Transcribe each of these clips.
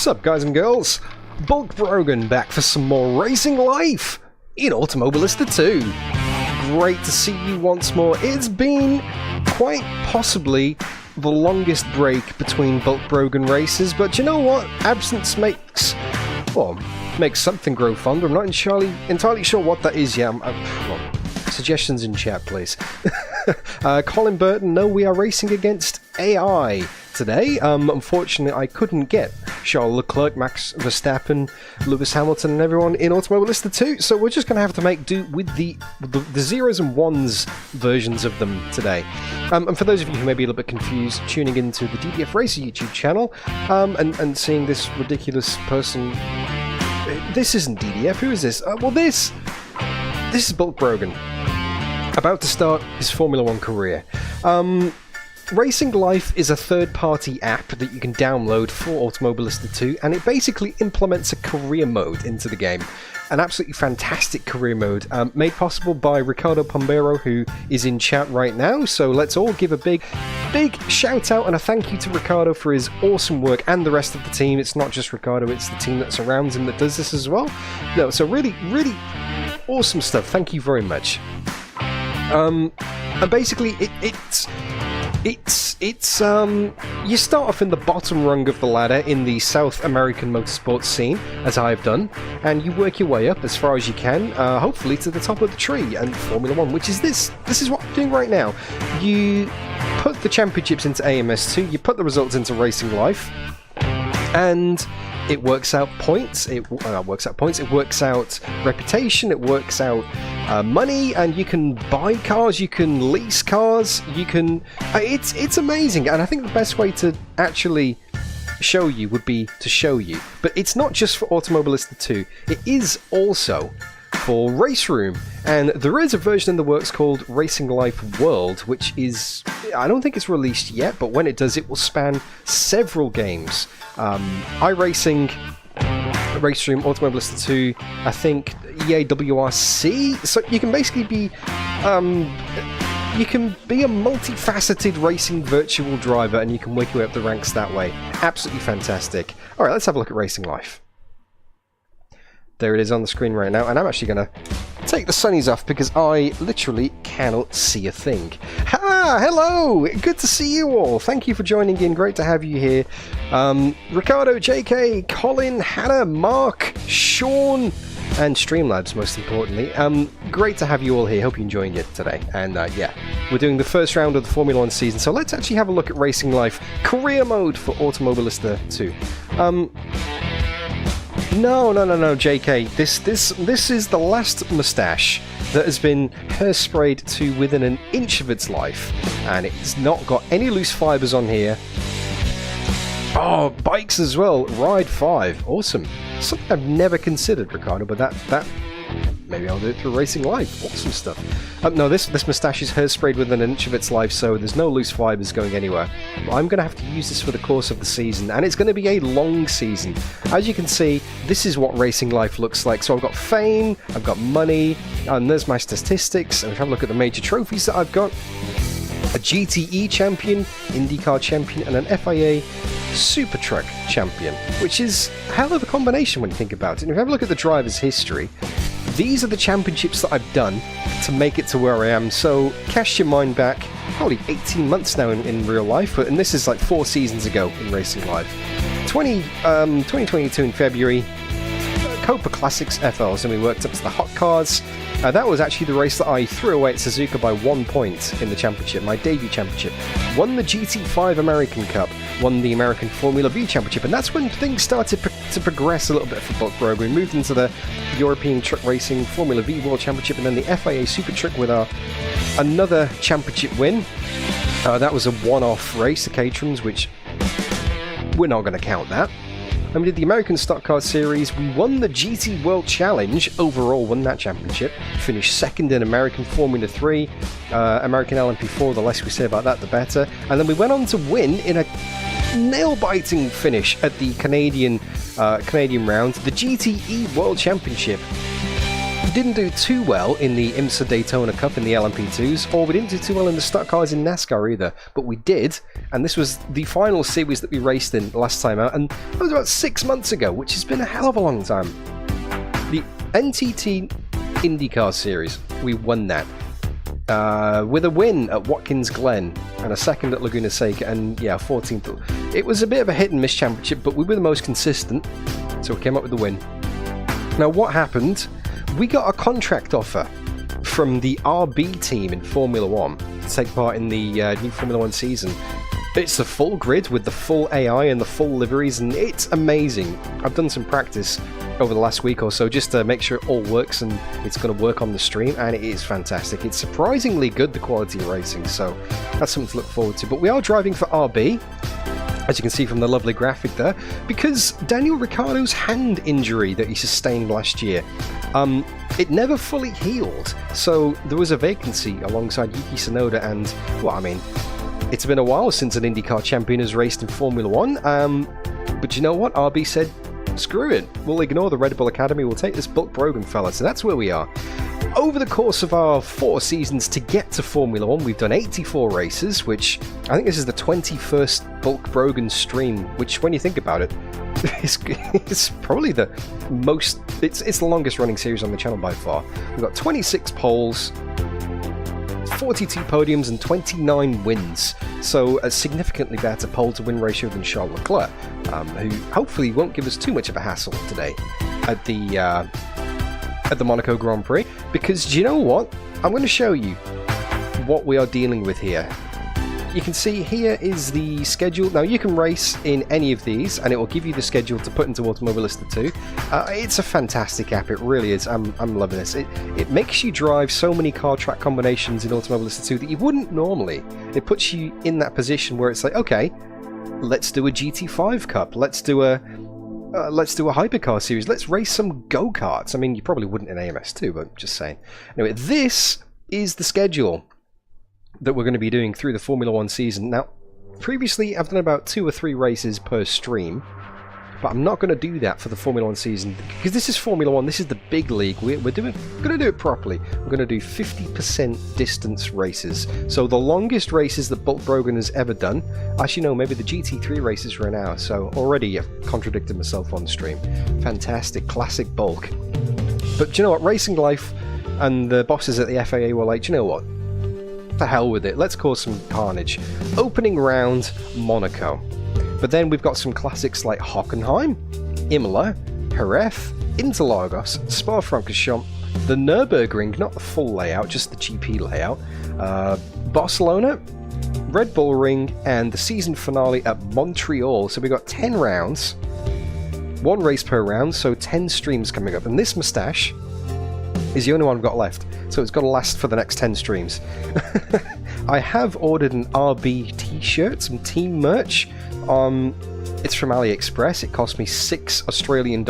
What's up, guys and girls? Bulk Brogan back for some more Racing Life in Automobilista 2. Great to see you once more. It's been quite possibly the longest break between Bulk Brogan races, but you know what? Absence makes something grow fonder. I'm not entirely sure what that is yet. Suggestions in chat, please. Colin Burton, no, we are racing against AI today. Unfortunately, I couldn't get Charles Leclerc, Max Verstappen, Lewis Hamilton, and everyone in Automobilista 2, so we're just going to have to make do with the zeros and ones versions of them today. And for those of you who may be a little bit confused, tuning into the DDF Racer YouTube channel and seeing this ridiculous person, this isn't DDF. Who is this? This is Bulk Brogan, about to start his Formula 1 career. Racing Life is a third-party app that you can download for Automobilista 2, and it basically implements a career mode into the game. An absolutely fantastic career mode, made possible by Ricardo Pombeiro, who is in chat right now, so let's all give a big shout-out and a thank you to Ricardo for his awesome work, and the rest of the team. It's not just Ricardo, it's the team that surrounds him that does this as well. No, so really awesome stuff. Thank you very much. And basically, you start off in the bottom rung of the ladder in the South American motorsports scene, as I've done, and you work your way up as far as you can, hopefully to the top of the tree and Formula 1, which is this. This is what I'm doing right now. You put the championships into AMS2, you put the results into Racing Life, and it works out points, it works out reputation, it works out money, and you can buy cars, you can lease cars, you can... it's amazing, and I think the best way to actually show you would be to show you. But it's not just for Automobilista 2, it is also for Race Room, and there is a version in the works called Racing Life World, which is... I don't think it's released yet, but when it does, it will span several games. iRacing, Race Room, Automobilista 2, I think EA WRC, so you can basically be a multifaceted racing virtual driver, and you can work your way up the ranks that way. Absolutely fantastic. Alright, let's have a look at Racing Life. There it is on the screen right now, and I'm actually going to take the sunnies off because I literally cannot see a thing. Hello! Good to see you all. Thank you for joining in. Great to have you here. Ricardo, JK, Colin, Hannah, Mark, Sean, and Streamlabs, most importantly. Great to have you all here. Hope you're enjoying it today. And yeah, we're doing the first round of the Formula 1 season, so let's actually have a look at Racing Life Career Mode for Automobilista 2. No, JK. This is the last moustache that has been hairsprayed to within an inch of its life, and it's not got any loose fibers on here. Oh, bikes as well. Ride 5. Awesome. Something I've never considered, Ricardo, but that maybe I'll do it through Racing Life. Awesome stuff. No, this moustache is hairsprayed within an inch of its life, so there's no loose fibers going anywhere. But I'm going to have to use this for the course of the season, and it's going to be a long season. As you can see, this is what Racing Life looks like. So I've got fame, I've got money, and there's my statistics. And if I have a look at the major trophies that I've got, a GTE champion, IndyCar champion, and an FIA Super Truck champion, which is a hell of a combination when you think about it. And if you have a look at the driver's history, these are the championships that I've done to make it to where I am. So cast your mind back, probably 18 months now in real life, and this is like 4 seasons ago in Racing Life. 2022 in February, Copa Classics FLs, and we worked up to the Hot Cars. That was actually the race that I threw away at Suzuka by 1 point in the championship, my debut championship. Won the GT5 American Cup, won the American Formula V Championship, and that's when things started to progress a little bit for Bulk Brogan. We moved into the European Truck Racing Formula V World Championship, and then the FIA Super Truck with another championship win. That was a one-off race, the Caterhams, which we're not going to count that. And we did the American Stock Car Series. We won the GT World Challenge, overall won that championship. Finished second in American Formula 3, American LMP4, the less we say about that, the better. And then we went on to win in a nail-biting finish at the Canadian round, the GTE World Championship. didn't do too well in the IMSA Daytona Cup in the LMP2s, or we didn't do too well in the stock cars in NASCAR either, but we did, and this was the final series that we raced in last time out, and that was about 6 months ago, which has been a hell of a long time. The NTT IndyCar Series, we won that. With a win at Watkins Glen and a second at Laguna Seca, and yeah, 14th. It was a bit of a hit and miss championship, but we were the most consistent, so we came up with the win. Now, what happened? We got a contract offer from the RB team in Formula One to take part in the new Formula One season. It's the full grid with the full AI and the full liveries, and it's amazing. I've done some practice over the last week or so just to make sure it all works, and it's going to work on the stream, and it is fantastic. It's surprisingly good, the quality of racing, so that's something to look forward to. But we are driving for RB, as you can see from the lovely graphic there, because Daniel Ricciardo's hand injury that he sustained last year, it never fully healed, so there was a vacancy alongside Yuki Tsunoda, and, well, I mean, it's been a while since an IndyCar champion has raced in Formula One, but you know what? RB said, screw it, we'll ignore the Red Bull Academy, we'll take this Bulk Brogan fella, so that's where we are. Over the course of our 4 seasons to get to Formula One, we've done 84 races, which I think this is the 21st Bulk Brogan stream, which, when you think about it, it's probably the most, it's the longest running series on the channel by far. We've got 26 poles, 42 podiums and 29 wins, so a significantly better pole-to-win ratio than Charles Leclerc, who hopefully won't give us too much of a hassle today at the Monaco Grand Prix, because do you know what? I'm going to show you what we are dealing with here. You can see here is the schedule. Now, you can race in any of these, and it will give you the schedule to put into Automobilista 2. It's a fantastic app, it really is. I'm loving this. It makes you drive so many car track combinations in Automobilista 2 that you wouldn't normally. It puts you in that position where it's like, okay, let's do a GT5 Cup, let's do a hypercar series, let's race some go-karts. I mean, you probably wouldn't in AMS2, but just saying. Anyway, this is the schedule that we're going to be doing through the Formula One season. Now, previously I've done about 2 or 3 races per stream, but I'm not going to do that for the Formula One season, because this is Formula One, this is the big league. We're going to do it properly. We're going to do 50% distance races. So the longest races that Bulk Brogan has ever done, actually no, maybe the GT3 races are an hour, so already I've contradicted myself on stream. Fantastic, classic Bulk. But do you know what, Racing Life and the bosses at the FAA were like, do you know what, to hell with it, let's cause some carnage. Opening round, Monaco. But then we've got some classics like Hockenheim, Imola, Jerez, Interlagos, Spa-Francorchamps, the Nürburgring, not the full layout, just the GP layout, Barcelona, Red Bull Ring, and the season finale at Montreal. So we've got 10 rounds, 1 race per round, so 10 streams coming up. And this moustache is the only one I've got left, so it's got to last for the next 10 streams. I have ordered an RB t-shirt, some team merch. It's from AliExpress. It cost me $6 Australian,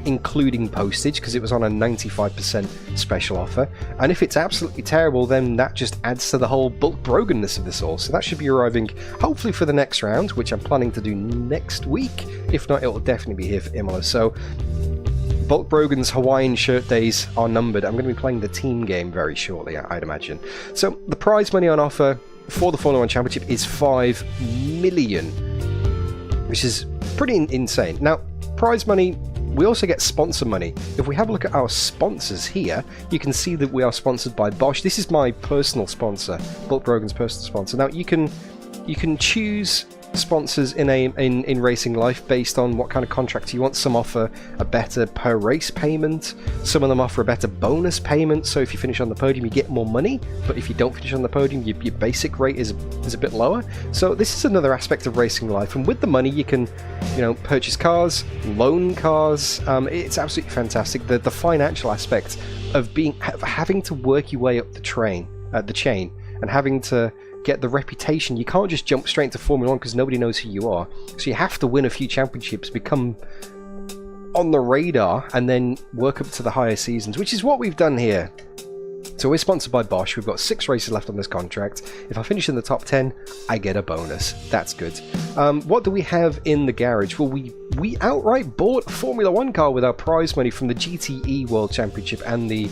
including postage, because it was on a 95% special offer. And if it's absolutely terrible, then that just adds to the whole Bulk Broganness of this all. So that should be arriving hopefully for the next round, which I'm planning to do next week. If not, it will definitely be here for Imola. So Bulk Brogan's Hawaiian shirt days are numbered. I'm going to be playing the team game very shortly, I'd imagine. So the prize money on offer for the Formula One Championship is $5 million, which is pretty insane. Now, prize money, we also get sponsor money. If we have a look at our sponsors here, you can see that we are sponsored by Bosch. This is my personal sponsor, Bulk Brogan's personal sponsor. Now, you can choose sponsors in Racing Life based on what kind of contract you want. Some offer a better per race payment, some of them offer a better bonus payment, so if you finish on the podium you get more money, but if you don't finish on the podium your basic rate is a bit lower. So this is another aspect of Racing Life, and with the money you can, you know, purchase cars, loan cars. It's absolutely fantastic. The financial aspect of having to work your way up the chain and having to get the reputation. You can't just jump straight into Formula 1 because nobody knows who you are. So you have to win a few championships, become on the radar, and then work up to the higher seasons, which is what we've done here. So we're sponsored by Bosch. We've got 6 races left on this contract. If I finish in the top 10, I get a bonus. That's good. What do we have in the garage? Well, we outright bought a Formula 1 car with our prize money from the GTE World Championship and the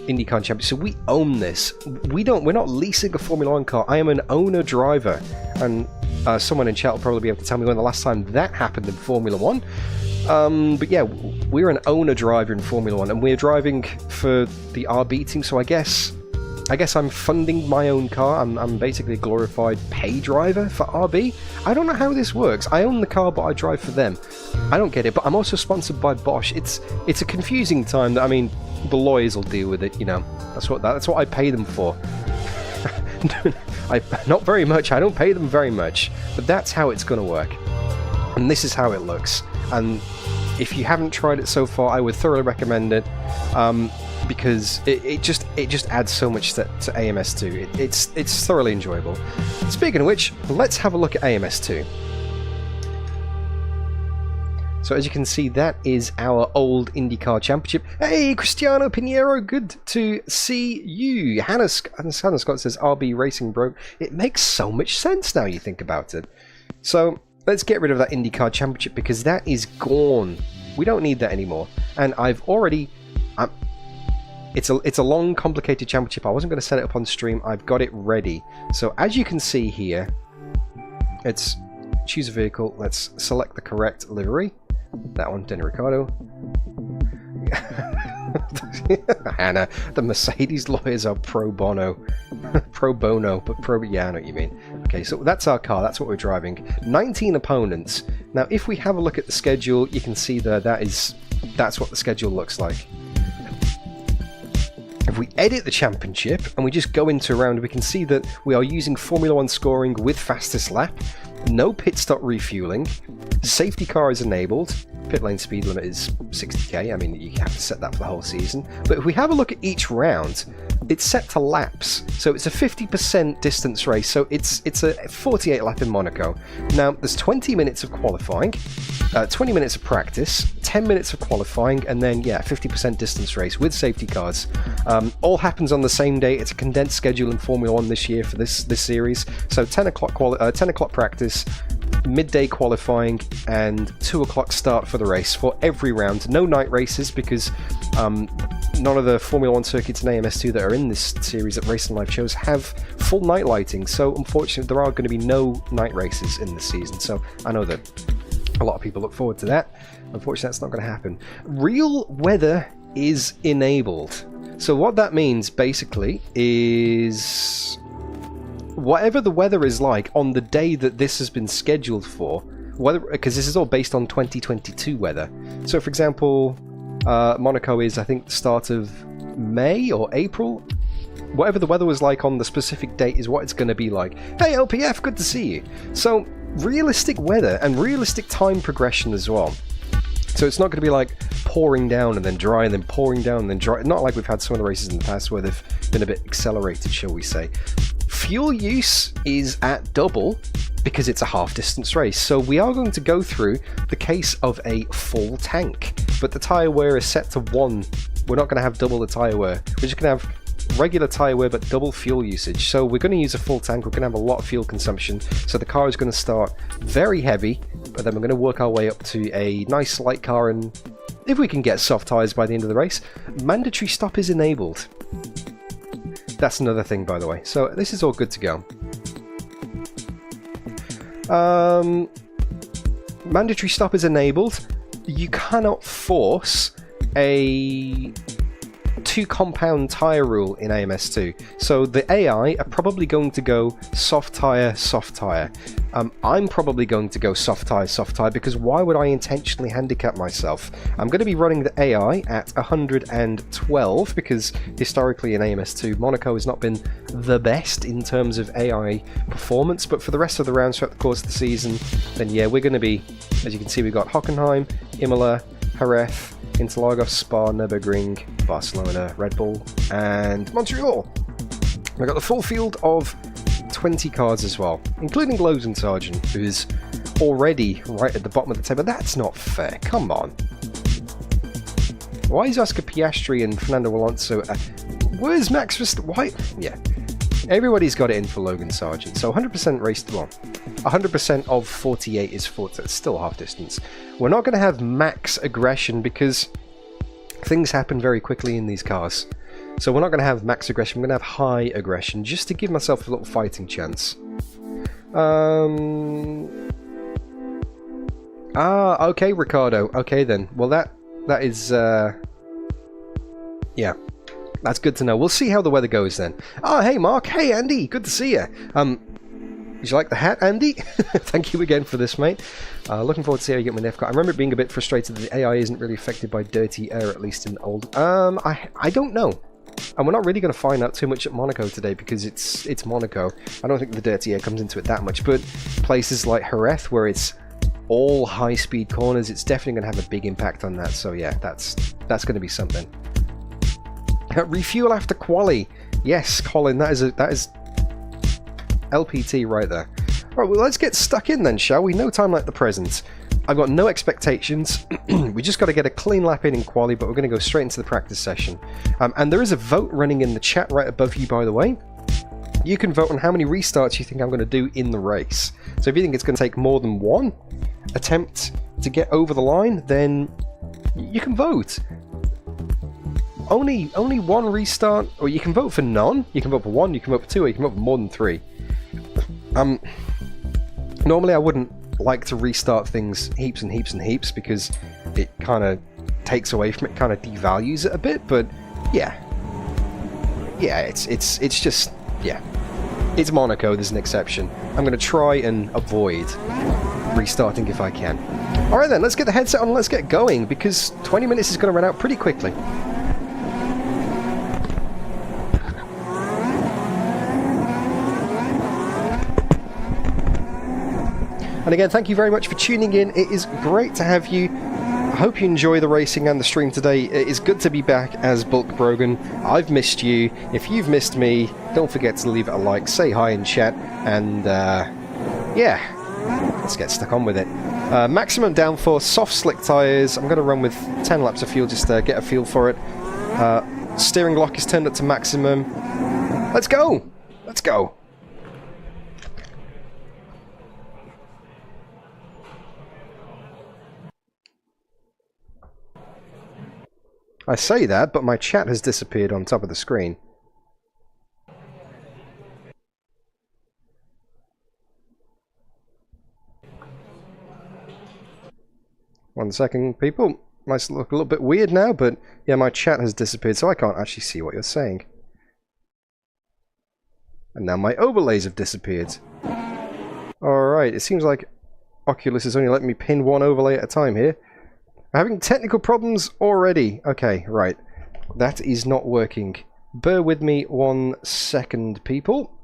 IndyCar Championship. So we own this. We're not leasing a Formula 1 car. I am an owner driver. And someone in chat will probably be able to tell me when the last time that happened in Formula 1. But yeah, we're an owner driver in Formula 1, and we're driving for the RB team, so I guess I'm funding my own car. I'm basically a glorified pay driver for RB. I don't know how this works. I own the car, but I drive for them. I don't get it, but I'm also sponsored by Bosch. It's a confusing time. I mean, the lawyers will deal with it, you know. That's what I pay them for. Not very much. I don't pay them very much, but that's how it's going to work. And this is how it looks. And if you haven't tried it so far, I would thoroughly recommend it, because it just adds so much to AMS2. It's thoroughly enjoyable. Speaking of which, let's have a look at AMS2. So as you can see, that is our old IndyCar Championship. Hey, Cristiano Pinheiro, good to see you. Hannah Scott says, RB Racing broke. It makes so much sense now you think about it. So let's get rid of that IndyCar Championship, because that is gone. We don't need that anymore. And I've already... it's a long, complicated championship. I wasn't going to set it up on stream. I've got it ready. So as you can see here, let's choose a vehicle. Let's select the correct livery. That one, Daniel Ricciardo. Hannah, the Mercedes lawyers are pro bono. Pro bono, but yeah, I know what you mean. Okay, so that's our car, that's what we're driving. 19 opponents. Now, if we have a look at the schedule, you can see there, that's what the schedule looks like. If we edit the championship and we just go into a round, we can see that we are using Formula 1 scoring with fastest lap, no pit stop refueling, safety car is enabled, pit lane speed limit is 60k, I mean you have to set that for the whole season, but if we have a look at each round, it's set to laps, so it's a 50% distance race, so it's a 48 lap in Monaco. Now there's 20 minutes of qualifying, 20 minutes of practice, 10 minutes of qualifying, and then yeah, 50% distance race with safety cars. All happens on the same day. It's a condensed schedule in Formula 1 this year for this series, so 10 o'clock practice, midday qualifying, and 2 o'clock start for the race for every round. No night races, because none of the Formula 1 circuits in AMS2 that are in this series at Racing Live shows have full night lighting, so unfortunately there are going to be no night races in this season. So I know that a lot of people look forward to that. Unfortunately, that's not going to happen. Real weather is enabled. So what that means basically is whatever the weather is like on the day that this has been scheduled for, because this is all based on 2022 weather. So for example, Monaco is, I think, the start of May or April. Whatever the weather was like on the specific date is what it's going to be like. Hey LPF, good to see you. So realistic weather and realistic time progression as well. So it's not going to be like pouring down and then dry and then pouring down and then dry. Not like we've had some of the races in the past where they've been a bit accelerated, shall we say. Fuel use is at double because it's a half distance race. So we are going to go through the case of a full tank, but the tyre wear is set to 1. We're not going to have double the tyre wear. We're just going to have regular tyre wear but double fuel usage. So we're going to use a full tank. We're going to have a lot of fuel consumption. So the car is going to start very heavy, but then we're going to work our way up to a nice light car, and if we can get soft tyres by the end of the race, mandatory stop is enabled. That's another thing, by the way. So this is all good to go. Mandatory stop is enabled. You cannot force a 2 compound tyre rule in AMS2. So the AI are probably going to go soft tyre, soft tyre. I'm probably going to go soft tyre, because why would I intentionally handicap myself? I'm going to be running the AI at 112 because historically in AMS2 Monaco has not been the best in terms of AI performance, but for the rest of the rounds throughout the course of the season, then yeah, we're going to be, as you can see, we've got Hockenheim, Imola, Jerez, Interlagos, Spa, Nürburgring, Barcelona, Red Bull, and Montreal. We've got the full field of 20 cars as well, including Logan Sargent, who is already right at the bottom of the table. That's not fair, come on. Why is Oscar Piastri and Fernando Alonso Where's Max Why? Yeah. Everybody's got it in for Logan Sargent. So 100% race, well, 100% of 48 is 40. It's still half distance. We're not going to have max aggression because things happen very quickly in these cars. So we're not going to have max aggression. We're going to have high aggression just to give myself a little fighting chance. Okay, Ricardo. Okay then. Well, that is yeah. That's good to know. We'll see how the weather goes then. Oh, hey Mark. Hey Andy. Good to see you. Did you like the hat, Andy? Thank you again for this, mate. Looking forward to see how you get with NEFCA. I remember being a bit frustrated that the AI isn't really affected by dirty air, at least in old. I don't know. And we're not really going to find out too much at Monaco today because it's Monaco. I don't think the dirty air comes into it that much, but places like Jerez, where it's all high-speed corners, it's definitely going to have a big impact on that. So yeah, that's going to be something. Refuel after quali. Yes, Colin, that is LPT right there. Alright, well let's get stuck in then, shall we? No time like the present. I've got no expectations. We just got to get a clean lap in quali, but we're going to go straight into the practice session. And there is a vote running in the chat right above you, by the way. You can vote on how many restarts you think I'm going to do in the race. So if you think it's going to take more than one attempt to get over the line, then you can vote. Only one restart, or you can vote for none. You can vote for one, you can vote for two, or you can vote for more than three. Normally I wouldn't like to restart things heaps and heaps and heaps because it kind of takes away from it, kind of devalues it a bit. But yeah, it's just, yeah, it's Monaco. There's an exception. I'm going to try and avoid restarting if I can. All right then, let's get the headset on. Let's get going because 20 minutes is going to run out pretty quickly. And again, thank you very much for tuning in. It is great to have you. I hope you enjoy the racing and the stream today. It is good to be back as Bulk Brogan. I've missed you. If you've missed me, don't forget to leave it a like, say hi in chat, and yeah, let's get stuck on with it. Maximum downforce, soft slick tyres. I'm going to run with 10 laps of fuel just to get a feel for it. Steering lock is turned up to maximum. Let's go! Let's go! I say that, but my chat has disappeared on top of the screen. One second, people. Might look a little bit weird now, but yeah, my chat has disappeared, so I can't actually see what you're saying. And now my overlays have disappeared. Alright, it seems like Oculus is only letting me pin one overlay at a time here. I'm having technical problems already. Okay, right. That is not working. Bear with me 1 second, people.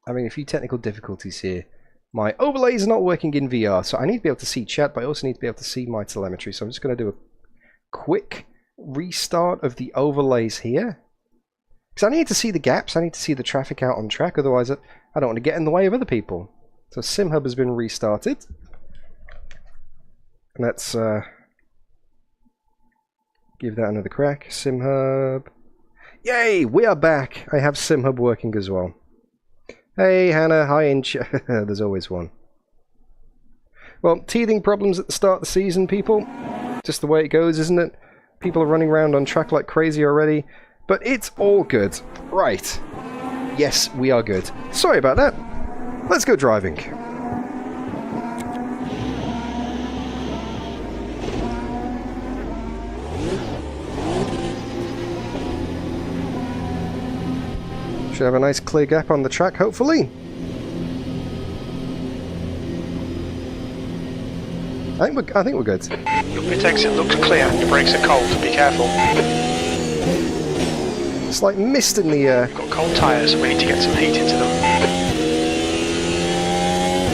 Having a few technical difficulties here. My overlays are not working in VR, so I need to be able to see chat, but I also need to be able to see my telemetry. So I'm just going to do a quick restart of the overlays here. Because I need to see the gaps, I need to see the traffic out on track, otherwise I don't want to get in the way of other people. So SimHub has been restarted. Let's give that another crack. SimHub. Yay! We are back! I have SimHub working as well. Hey, Hannah. Hi, Inch. There's always one. Well, teething problems at the start of the season, people. Just the way it goes, isn't it? People are running around on track like crazy already. But it's all good. Right. Yes, we are good. Sorry about that. Let's go driving. Should have a nice clear gap on the track, hopefully. I think we're good. Your pit exit looks clear. Your brakes are cold. Be careful. It's like mist in the air. Got cold tyres. We need to get some heat into them.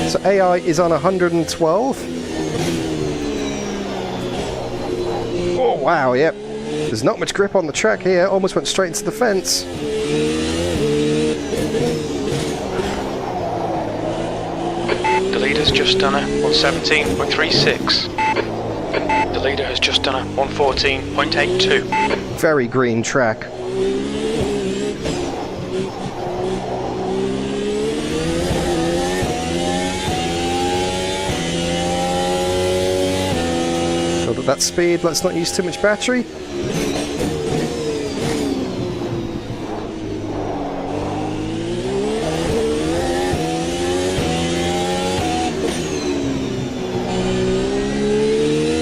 So AI is on 112. Oh wow, yep. There's not much grip on the track here. Almost went straight into the fence. The leader's just done a 117.36. The leader has just done a 114.82. Very green track. With that speed, let's not use too much battery.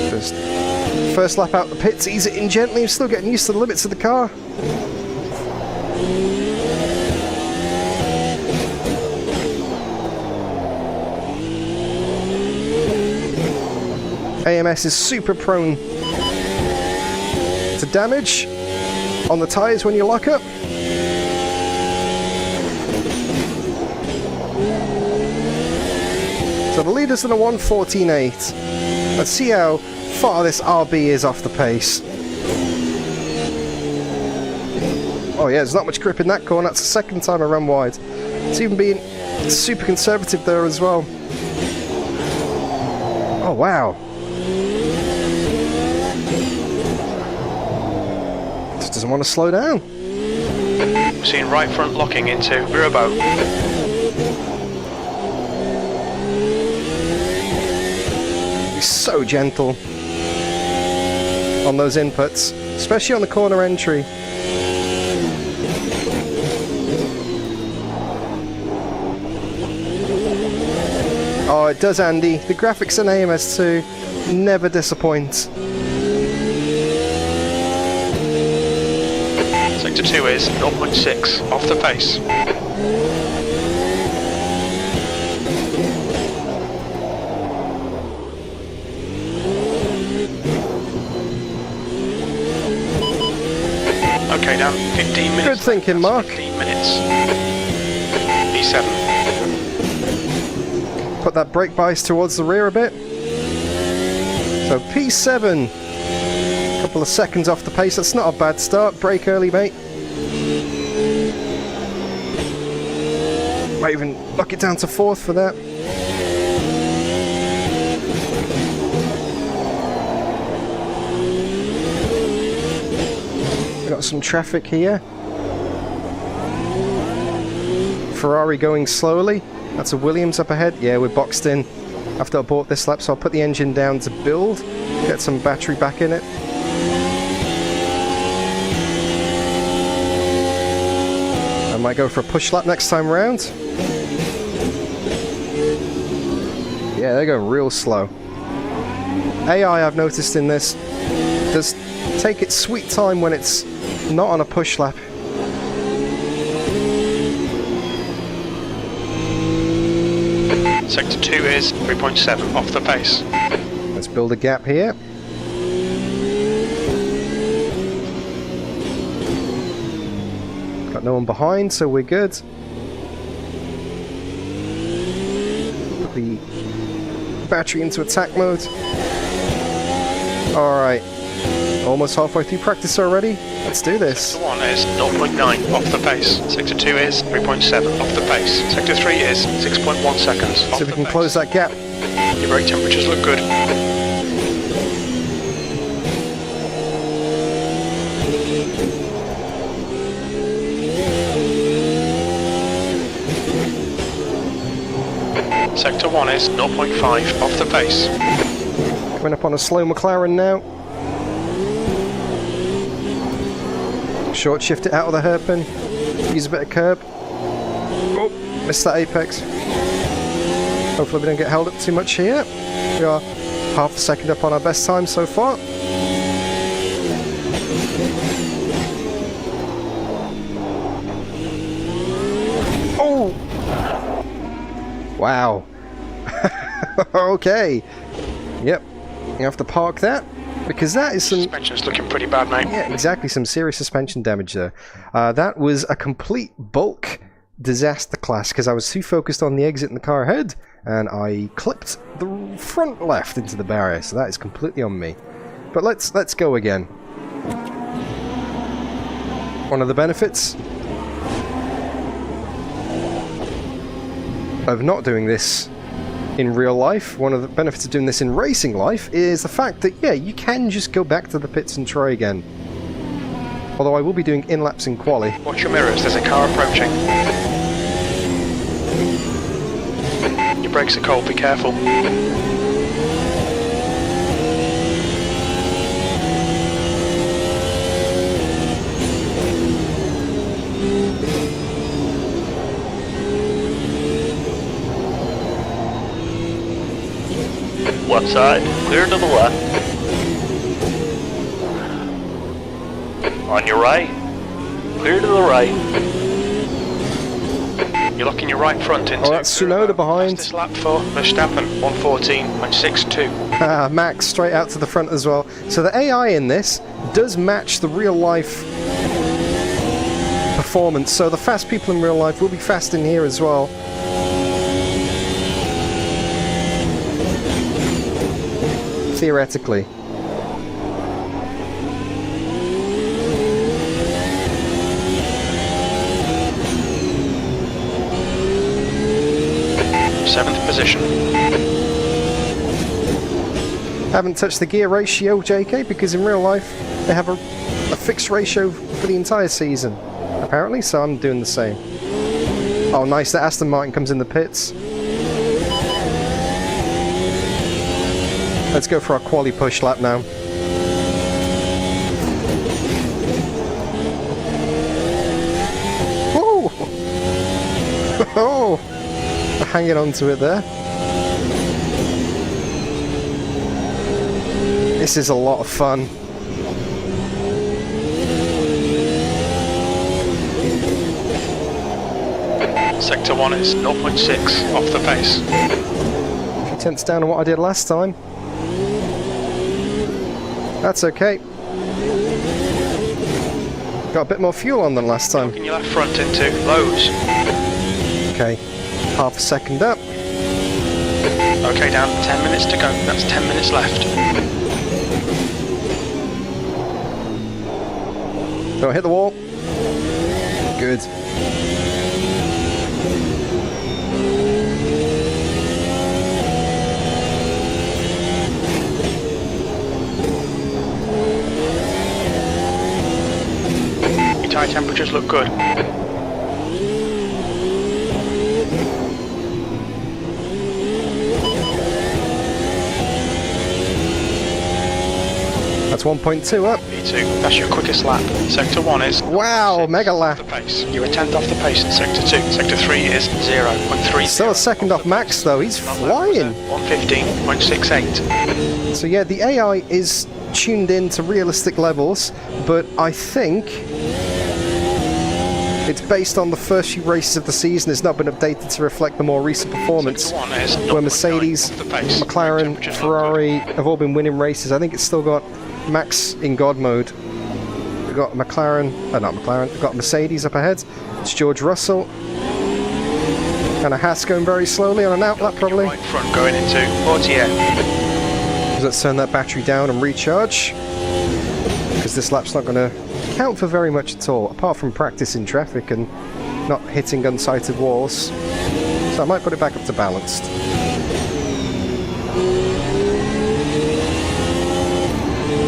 Just first lap out the pits, ease it in gently. I'm still getting used to the limits of the car. AMS is super prone to damage on the tyres when you lock up. So the leader's in a 1:14.8. Let's see how far this RB is off the pace. Oh yeah, there's not much grip in that corner. That's the second time I ran wide. It's even being super conservative there as well. Oh wow. Just doesn't want to slow down. We're seeing right front locking into Robo. He's so gentle on those inputs, especially on the corner entry. Oh, it does, Andy. The graphics in AMS2 never disappoint. Sector 2 is 0.6 off the pace. Okay, down 15 minutes. Good thinking, Mark. 15 minutes. P7. Put that brake bias towards the rear a bit. So P7, a couple of seconds off the pace. That's not a bad start. Brake early, mate. Might even knock it down to 4th for that. We've got some traffic here. Ferrari going slowly. That's a Williams up ahead. Yeah, we're boxed in after I bought this lap, so I'll put the engine down to build, get some battery back in it. I might go for a push lap next time around. Yeah, they're going real slow. AI, I've noticed in this, does take its sweet time when it's not on a push lap. Sector 2 is 3.7 off the pace. Let's build a gap here. Got no one behind, so we're good. Put the battery into attack mode. Alright. Almost halfway through practice already. Let's do this. Sector 1 is 0.9 off the pace. Sector 2 is 3.7 off the pace. Sector 3 is 6.1 seconds off See if we can close that gap. Your brake temperatures look good. Sector 1 is 0.5 off the pace. Coming up on a slow McLaren now. Short shift it out of the hairpin. Use a bit of curb. Oh, missed that apex. Hopefully we don't get held up too much here. We are half a second up on our best time so far. Oh! Wow. Okay. Yep. You have to park that. Because that is some... Suspension's looking pretty bad, mate. Yeah, exactly. Some serious suspension damage there. That was a complete bulk disaster class because I was too focused on the exit in the car ahead and I clipped the front left into the barrier. So that is completely on me. But let's go again. One of the benefits of not doing this in real life, one of the benefits of doing this in racing life is the fact that, yeah, you can just go back to the pits and try again. Although I will be doing in-laps in quali. Watch your mirrors, there's a car approaching. Your brakes are cold, be careful. outside, clear to the left. On your right, clear to the right. You're locking your right front into. Oh, that's Tsunoda behind. Fastest lap for Verstappen, 1:14.62. Ah, Max straight out to the front as well. So the AI in this does match the real life performance. So the fast people in real life will be fast in here as well. Theoretically. Seventh position. Haven't touched the gear ratio, JK, because in real life they have a fixed ratio for the entire season, apparently, so I'm doing the same. Oh, nice, that Aston Martin comes in the pits. Let's go for our quali push lap now. Whoa! Oh! Hanging on to it there. This is a lot of fun. Sector 1 is 0.6 off the pace. A few tenths down on what I did last time. That's okay. Got a bit more fuel on than last time. Locking your left front into lows. Okay, half a second up. Okay, down 10 minutes to go. That's 10 minutes left. Don't hit the wall. Good. Your tyre temperatures look good. That's 1.2 up. V2, that's your quickest lap. Sector 1 is... Wow, mega lap. Off the pace. You're a tenth off the pace in Sector 2. Sector 3 is 0.3. Still a second off Max though, he's flying. 1:15.68. So yeah, the AI is tuned in to realistic levels, but I think it's based on the first few races of the season. It's not been updated to reflect the more recent performance, where Mercedes, McLaren, Ferrari have all been winning races. I think it's still got Max in God mode. We've got McLaren, not McLaren, we've got Mercedes up ahead. It's George Russell. And a Haas going very slowly on an outlap probably. Right front going into 48. Let's turn that battery down and recharge, because this lap's not going to count for very much at all, apart from practice in traffic and not hitting unsighted walls. So I might put it back up to balanced.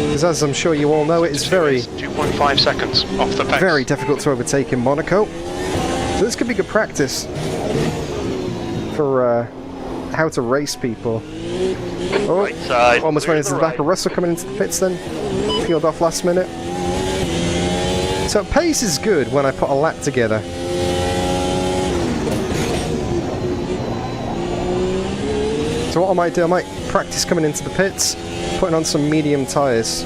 Because as I'm sure you all know, it is very 2.5 seconds off the pace. very difficult to overtake in Monaco. So this could be good practice for how to race people. Oh, Right side, almost clear ran to into the the back of right. Russell coming into the pits then. Peeled off last minute. So pace is good when I put a lap together. So what I might do, I might practice coming into the pits, putting on some medium tyres.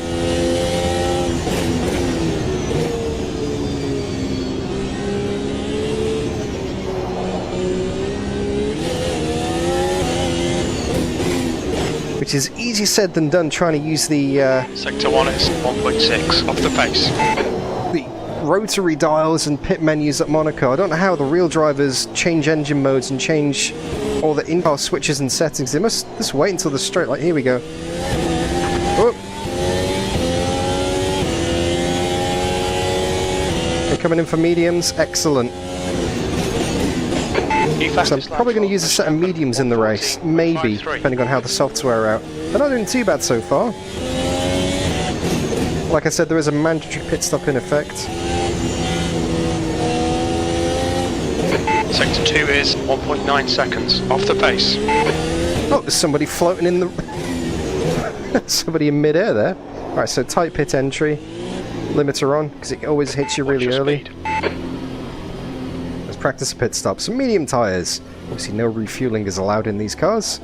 Which is easier said than done, trying to use the Sector 1 is 1.6 off the pace. rotary dials and pit menus at Monaco. I don't know how the real drivers change engine modes and change all the in-car switches and settings. They must just wait until the straight. Like, here we go. Oh. They're coming in for mediums. Excellent. So I'm probably going to use a set of mediums in the race, maybe, depending on how the softs wear out. They're not doing too bad so far. Like I said, there is a mandatory pit stop in effect. Sector 2 is 1.9 seconds off the pace. Oh, there's somebody floating in the... somebody in mid-air there. Alright, so tight pit entry. Limiter on, because it always hits you really early. Let's practice a pit stop. Some medium tyres. Obviously no refueling is allowed in these cars.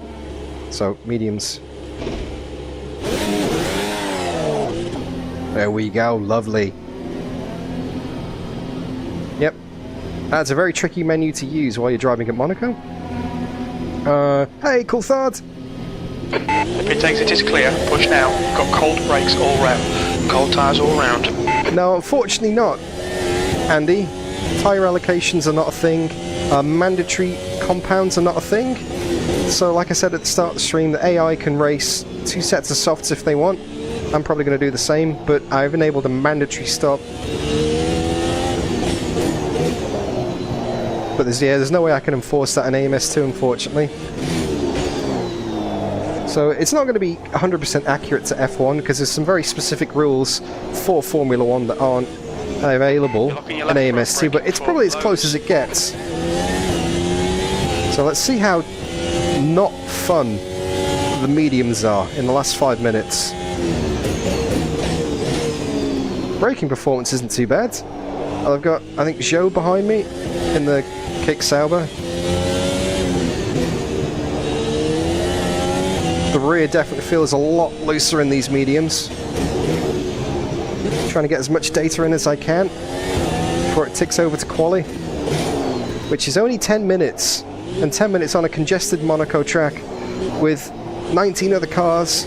So mediums There we go, lovely. Yep, that's a very tricky menu to use while you're driving at Monaco. Hey, cool thought. Pit exit is clear. Push now. Got cold brakes all round. Cold tyres all round. No, unfortunately not, Andy. Tyre allocations are not a thing. Mandatory compounds are not a thing. So, like I said at the start of the stream, the AI can race 2 sets of softs if they want. I'm probably going to do the same, but I've enabled a mandatory stop. But there's no way I can enforce that in AMS2, unfortunately. So it's not going to be 100% accurate to F1 because there's some very specific rules for Formula 1 that aren't available in AMS2, but it's probably as close as it gets. So let's see how not fun the mediums are in the last 5 minutes. Braking performance isn't too bad. I've got, I think, Joe behind me in the Kick Sauber. The rear definitely feels a lot looser in these mediums. Trying to get as much data in as I can before it ticks over to quali, which is only 10 minutes, and 10 minutes on a congested Monaco track with 19 other cars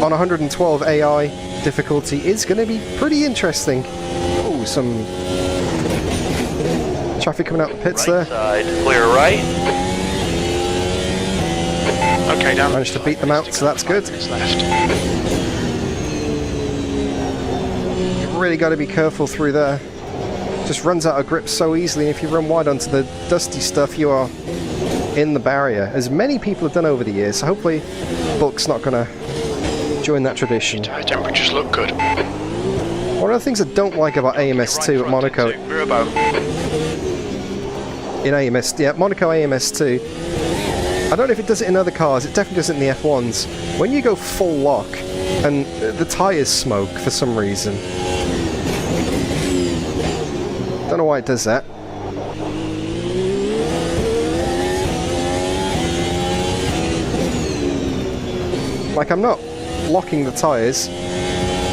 on 112 AI difficulty is going to be pretty interesting. Oh, some traffic coming out the pits there. Side, clear right. Okay, down. Managed to beat them out, so that's good. Left. You've really got to be careful through there. Just runs out of grip so easily, and if you run wide onto the dusty stuff, you are in the barrier, as many people have done over the years. So hopefully Bulk's not going to join that tradition. Tyre temperatures look good. One of the things I don't like about AMS2 at Monaco, Monaco AMS2, I don't know if it does it in other cars, it definitely does it in the F1s. When you go full lock and the tyres smoke for some reason. Don't know why it does that. Like, I'm not locking the tyres.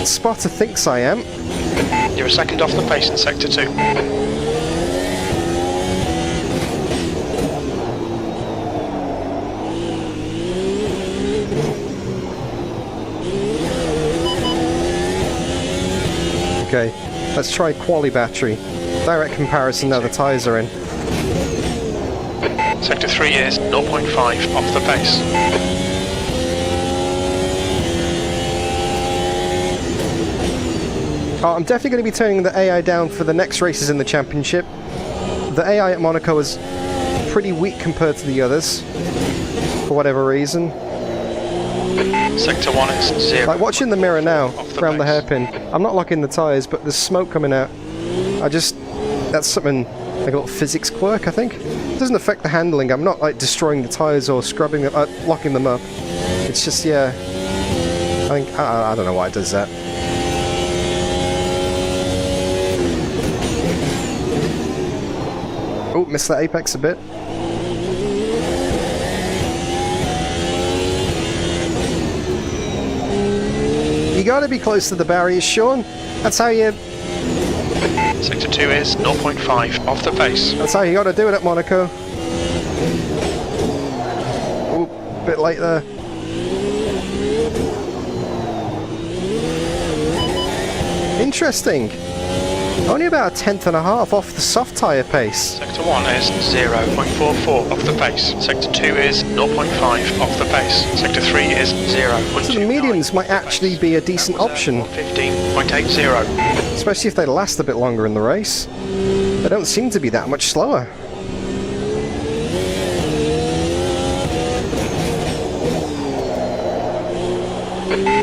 Spotter thinks I am. You're a second off the pace in sector 2. Okay, let's try quali battery. Direct comparison now the tyres are in. Sector 3 is 0.5 off the pace. I'm definitely going to be turning the AI down for the next races in the championship. The AI at Monaco is pretty weak compared to the others, for whatever reason. Sector 1 is 0. Like watching the mirror now, around the pace. hairpin, I'm not locking the tyres, but there's smoke coming out. That's something, like a little physics quirk, I think. It doesn't affect the handling, I'm not like destroying the tyres or scrubbing them, locking them up. It's just, yeah, I don't know why it does that. Oh, missed that apex a bit. You gotta be close to the barriers, Sean. That's how you... Sector 2 is 0.5 off the pace. That's how you gotta do it at Monaco. Oh, bit late there. Interesting. Only about a 1/10 and a half off the soft tyre pace. Sector 1 is 0.44 off the pace. Sector 2 is 0.5 off the pace. Sector 3 is 0.29. So the mediums might actually be a decent option. 15.80. Especially if they last a bit longer in the race. They don't seem to be that much slower.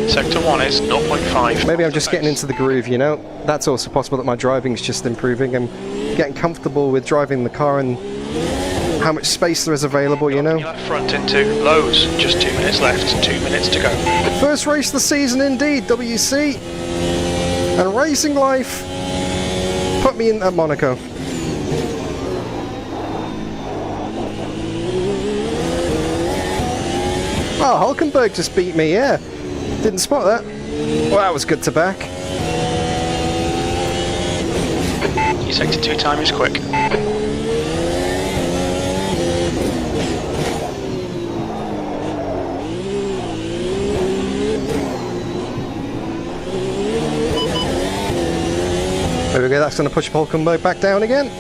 Sector 1 is 0.5. Maybe I'm just getting into the groove, you know? That's also possible that my driving's just improving. I'm getting comfortable with driving the car and how much space there is available, you know? Left front into lows. Just 2 minutes left. 2 minutes to go. First race of the season indeed, WC. And Racing Life put me in at Monaco. Oh, Hulkenberg just beat me, yeah. Didn't spot that. Well, that was good to back. Your sector 2 time is quick. There we go, that's going to push Hulkenberg back down again.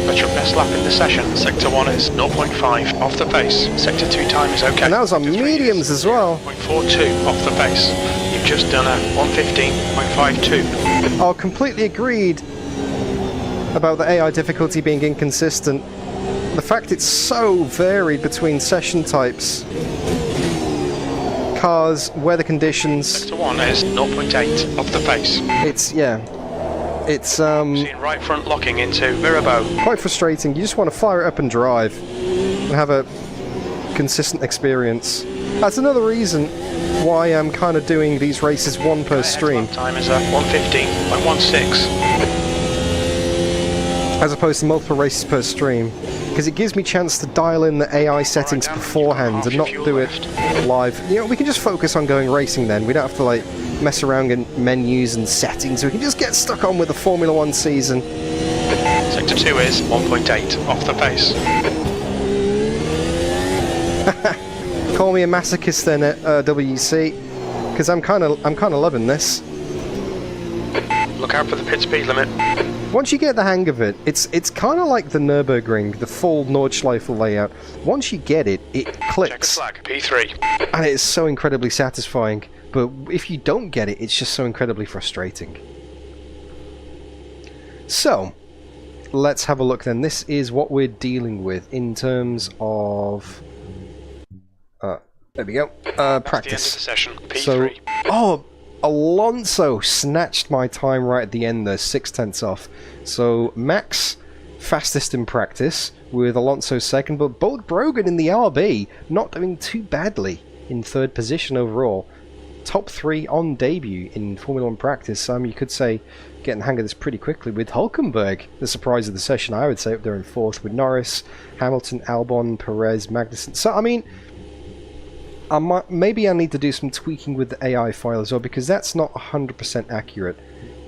That's your best lap in the session. Sector 1 is 0.5 off the pace. Sector 2 time is okay. And that was on Sector 3 mediums as well. 0.42 off the pace. You've just done a 115.52. Oh, completely agreed about the AI difficulty being inconsistent. The fact it's so varied between session types, cars, weather conditions. Sector 1 is 0.8 off the pace. It's Seeing right front locking into Mirabeau. quite frustrating. You just want to fire it up and drive and have a consistent experience. That's another reason why I'm kind of doing these races one per stream, Time is 115.16. as opposed to multiple races per stream, because it gives me a chance to dial in the AI settings beforehand and not do it live. You know, we can just focus on going racing then. We don't have to like mess around in menus and settings. We can just get stuck on with the Formula 1 season. Sector 2 is 1.8 off the pace. Call me a masochist then at WC, because I'm kind of loving this. Look out for the pit speed limit. Once you get the hang of it, it's kind of like the Nürburgring, the full Nordschleife layout. Once you get it, it clicks, Check flag, P3. and it is so incredibly satisfying. But if you don't get it, it's just so incredibly frustrating. So, let's have a look then. This is what we're dealing with in terms of... there we go. Practice. That's the end of the session, P3. So, oh, Alonso snatched my time right at the end there, 0.6 off. So, Max fastest in practice, with Alonso second, but Bulk Brogan in the RB, not doing too badly in third position overall. Top 3 on debut in Formula 1 practice. You could say getting the hang of this pretty quickly with Hulkenberg, the surprise of the session, I would say, up there in fourth, with Norris, Hamilton, Albon, Perez, Magnussen. So, I mean, maybe I need to do some tweaking with the AI file as well, because that's not 100% accurate.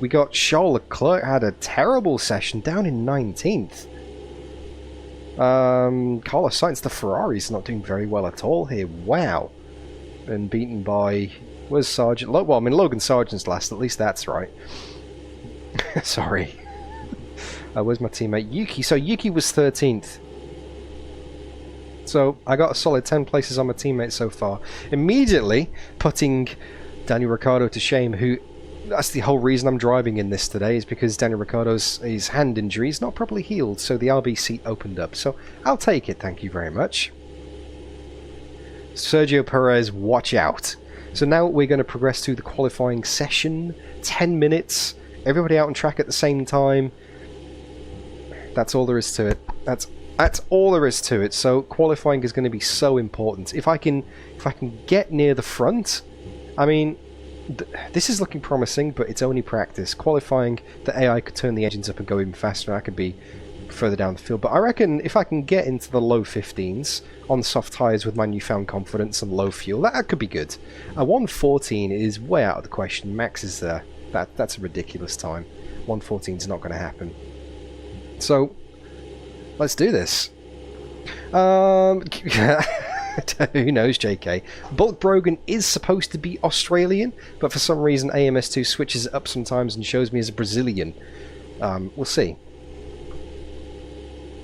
We got Charles Leclerc had a terrible session, down in 19th. Carlos Sainz, the Ferrari's not doing very well at all here. Wow. And beaten by... Where's Sargent? Well, I mean, Logan Sargent's last, at least that's right. Sorry. Where's my teammate? Yuki. So Yuki was 13th. So I got a solid 10 places on my teammate so far. Immediately putting Daniel Ricciardo to shame, who... That's the whole reason I'm driving in this today, is because Daniel Ricciardo's his hand injury is not properly healed, so the RB seat opened up. So I'll take it, thank you very much. Sergio Perez, watch out. So now we're going to progress to the qualifying session. 10 minutes, everybody out on track at the same time. That's all there is to it. That's all there is to it. So qualifying is going to be so important. If I can get near the front, I mean, this is looking promising, but it's only practice. Qualifying, the AI could turn the engines up and go even faster, and I could be further down the field. But I reckon if I can get into the low 15s on soft tyres with my newfound confidence and low fuel, that could be good. A 114 is way out of the question. Max is there. That's a ridiculous time. 114 is not going to happen. So, let's do this. Who knows, JK. Bulk Brogan is supposed to be Australian, but for some reason AMS2 switches it up sometimes and shows me as a Brazilian. We'll see.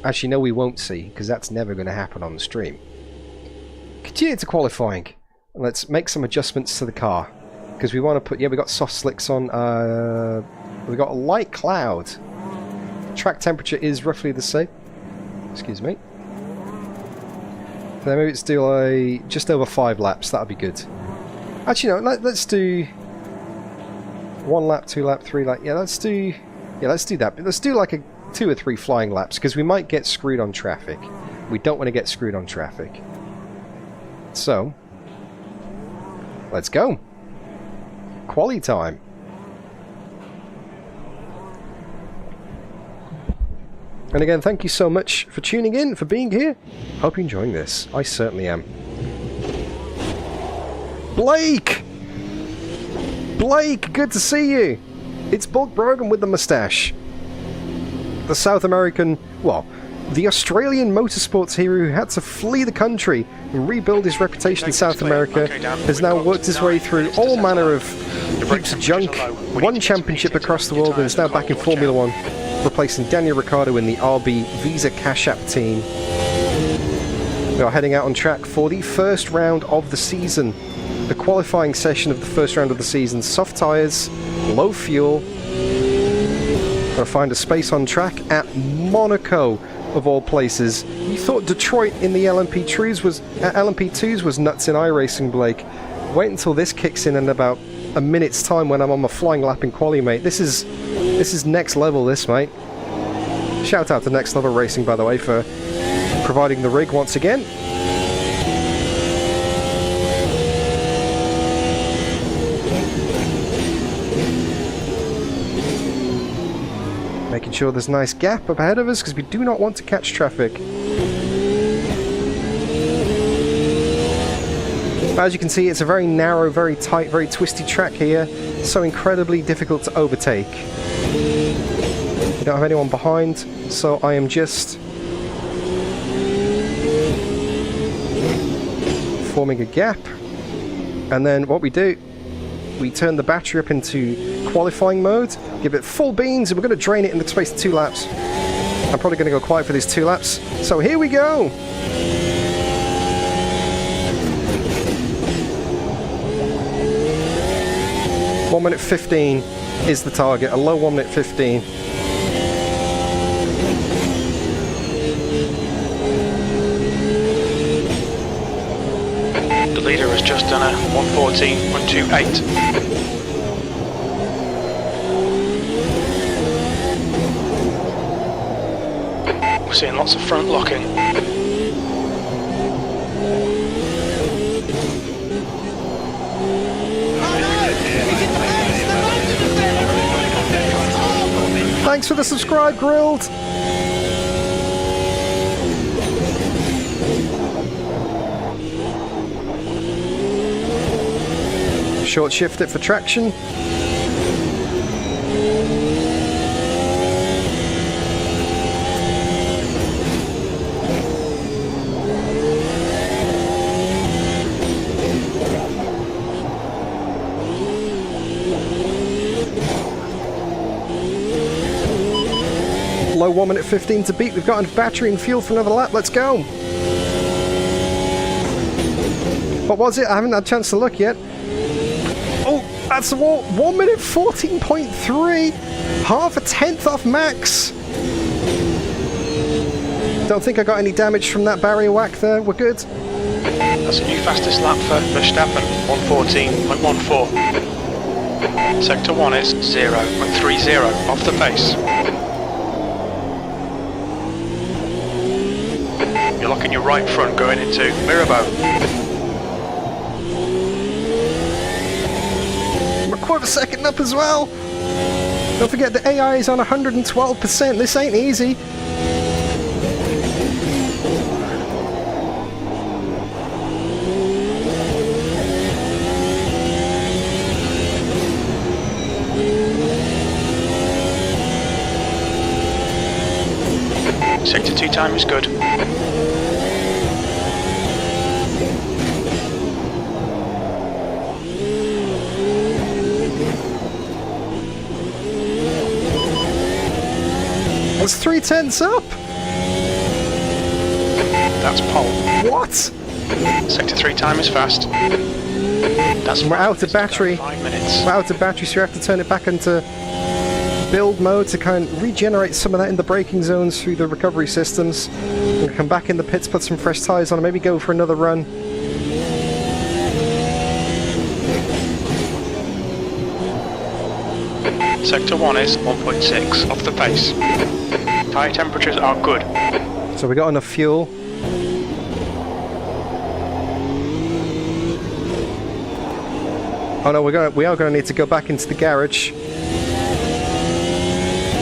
Actually, no, we won't see, because that's never going to happen on the stream. Continue to qualifying. Let's make some adjustments to the car, because we want to put... Yeah, we got soft slicks on. We got a light cloud. Track temperature is roughly the same. Excuse me. So maybe let's do just over 5 laps. That'll be good. Actually, no. Let's do 1 lap, 2 lap, 3 lap. Yeah, let's do that. But let's do like a 2 or 3 flying laps, because we might get screwed on traffic. We don't want to get screwed on traffic. So, let's go. Quali time. And again, thank you so much for tuning in, for being here. Hope you're enjoying this. I certainly am. Blake! Blake, good to see you. It's Bulk Brogan with the mustache. The South American, well, the Australian motorsports hero who had to flee the country and rebuild his reputation in South America has now worked his way through all manner of heaps of junk, won championship across the world, and is now back in Formula 1, replacing Daniel Ricciardo in the RB Visa Cash App team. We are heading out on track for the first round of the season. The qualifying session of the first round of the season. Soft tyres, low fuel. Gotta find a space on track at Monaco, of all places. You thought Detroit in the LMP2s was nuts in iRacing, Blake. Wait until this kicks in about a minute's time when I'm on my flying lap in quali, mate. This is next level, this, mate. Shout out to Next Level Racing, by the way, for providing the rig once again. Making sure there's a nice gap up ahead of us because we do not want to catch traffic. As you can see, it's a very narrow, very tight, very twisty track here, so incredibly difficult to overtake. We don't have anyone behind, so I am just forming a gap, and then what we do, we turn the battery up into qualifying mode, give it full beans, and we're going to drain it in the space of 2 laps. I'm probably going to go quiet for these 2 laps, so here we go! One minute 15 is the target, a low 1 minute 15. The leader has just done a 1:14.28. We're seeing lots of front locking. Thanks for the subscribe, Grilled! Short shift it for traction. Low 1 minute 15 to beat. We've got enough battery and fuel for another lap. Let's go. What was it? I haven't had a chance to look yet. Oh, that's a 1 minute 14.3. Half a tenth off max. Don't think I got any damage from that barrier whack there. We're good. That's a new fastest lap for Verstappen, 1:14.14. Sector 1 is 0.30 off the pace. You're locking your right front going into Mirabeau. We're a quarter second up as well. Don't forget the AI is on 112%. This ain't easy. Sector 2 time is good. That's 3/10 up. That's pole. What? Sector 3 time is fast. That's We're out of battery. 5 minutes. We're out of battery, so we have to turn it back into build mode to kind of regenerate some of that in the braking zones through the recovery systems. We'll come back in the pits, put some fresh tyres on, and maybe go for another run. Sector 1 is 1.6 off the pace. Tyre temperatures are good. So we got enough fuel. Oh no, we are going to need to go back into the garage.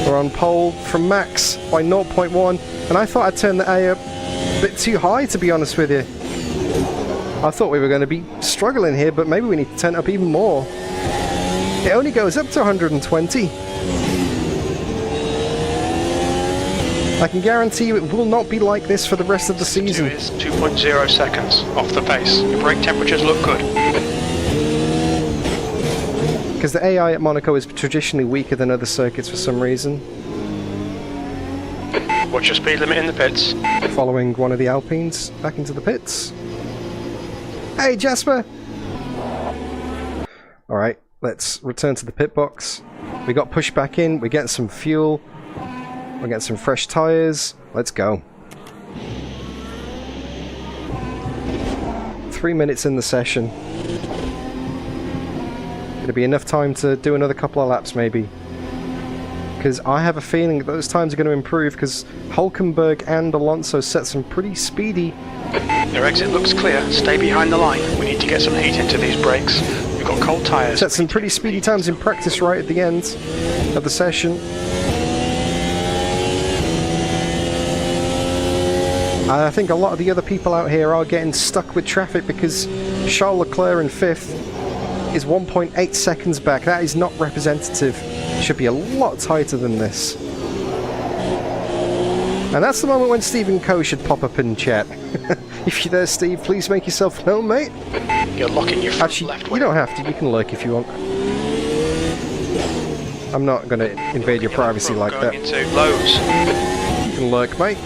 We're on pole from max by 0.1, and I thought I'd turned the A up a bit too high, to be honest with you. I thought we were going to be struggling here, but maybe we need to turn it up even more. It only goes up to 120. I can guarantee you it will not be like this for the rest of the season. 2 is 2.0 seconds off the pace. Your brake temperatures look good. Because the AI at Monaco is traditionally weaker than other circuits for some reason. What's your speed limit in the pits? Following one of the Alpines back into the pits. Hey Jasper! Alright, let's return to the pit box. We got pushed back in, we're getting some fuel. We'll get some fresh tyres. Let's go. 3 minutes in the session. It'll be enough time to do another couple of laps maybe. Because I have a feeling that those times are going to improve because Hulkenberg and Alonso set some pretty speedy... Your exit looks clear. Stay behind the line. We need to get some heat into these brakes. We've got cold tyres. Set some pretty speedy times in practice right at the end of the session. I think a lot of the other people out here are getting stuck with traffic because Charles Leclerc in 5th is 1.8 seconds back. That is not representative. It should be a lot tighter than this. And that's the moment when Stephen Coe should pop up in chat. If you're there, Steve, please make yourself known, mate. You're locking your front Actually, left you wing. don't have to. You can lurk if you want. I'm not going to invade your privacy like that. Going into lows. You can lurk, mate.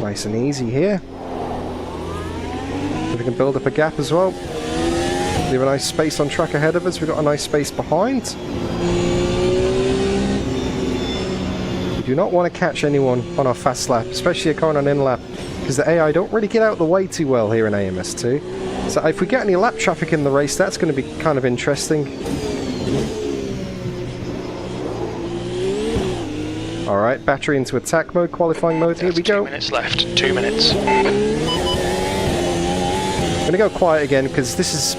Nice and easy here. If we can build up a gap as well. We have a nice space on track ahead of us. We've got a nice space behind. We do not want to catch anyone on our fast lap, especially a car on an in lap, because the AI don't really get out of the way too well here in AMS2. So if we get any lap traffic in the race, that's going to be kind of interesting. Alright, battery into attack mode, qualifying mode, here we go. 2 minutes left, 2 minutes. I'm going to go quiet again because this is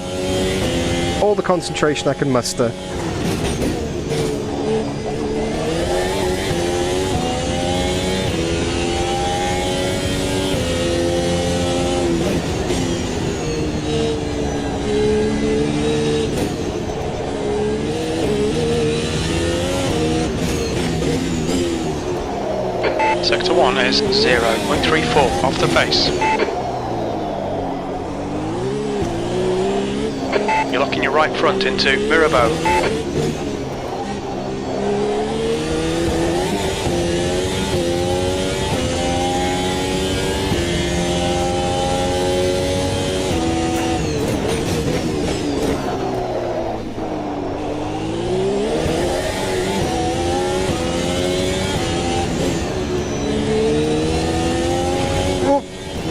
all the concentration I can muster. Sector 1 is 0.34 off the pace. You're locking your right front into Mirabeau.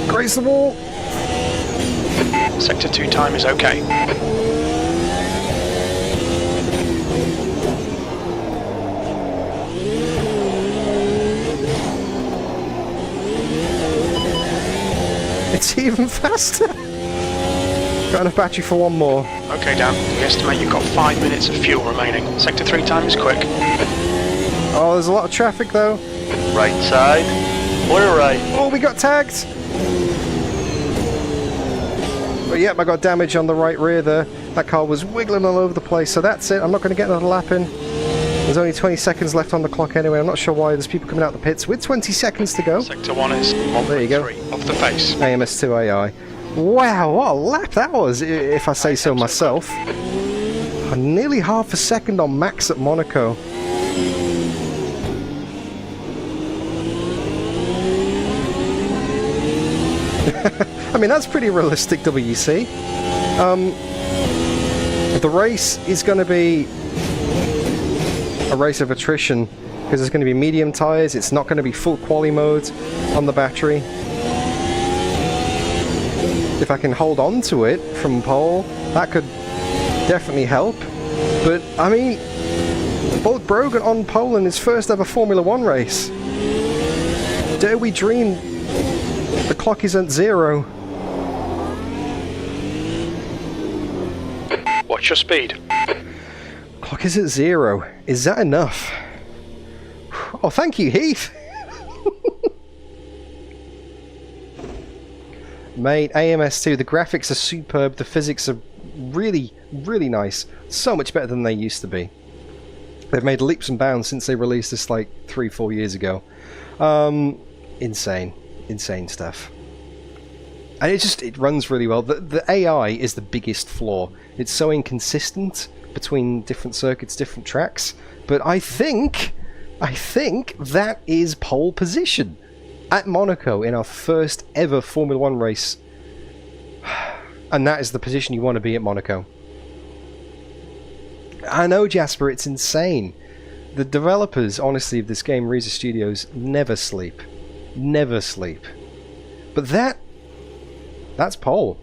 Graze the wall! Sector 2 time is okay. It's even faster! Got enough battery for one more. Okay, Dan, we estimate you've got 5 minutes of fuel remaining. Sector 3 time is quick. Oh, there's a lot of traffic though. Right side. Clear right. Oh, we got tagged! But yep, I got damage on the right rear there. That car was wiggling all over the place, so that's it. I'm not going to get another lap in. There's only 20 seconds left on the clock anyway. I'm not sure why there's people coming out the pits with 20 seconds to go. Sector 1 is 1.3 off the pace. AMS2 AI. Wow, what a lap that was, if I say so myself. Nearly half a second on max at Monaco. I mean, that's pretty realistic, WC. The race is going to be a race of attrition because there's going to be medium tyres. It's not going to be full quali mode on the battery. If I can hold on to it from pole, that could definitely help. But, I mean, Bulk Brogan on pole in his first ever Formula 1 race. Dare we dream the clock is at 0. What's your speed? Clock is at 0. Is that enough? Oh, thank you, Heath. Mate, AMS2, the graphics are superb, the physics are really, really nice. So much better than they used to be. They've made leaps and bounds since they released this like 3-4 years ago. Insane. Insane stuff. And it runs really well. The AI is the biggest flaw. It's so inconsistent between different circuits, different tracks. But I think that is pole position at Monaco in our first ever Formula 1 race. And that is the position you want to be at Monaco. I know, Jasper, it's insane. The developers, honestly, of this game, Reza Studios, never sleep. Never sleep. But that's pole.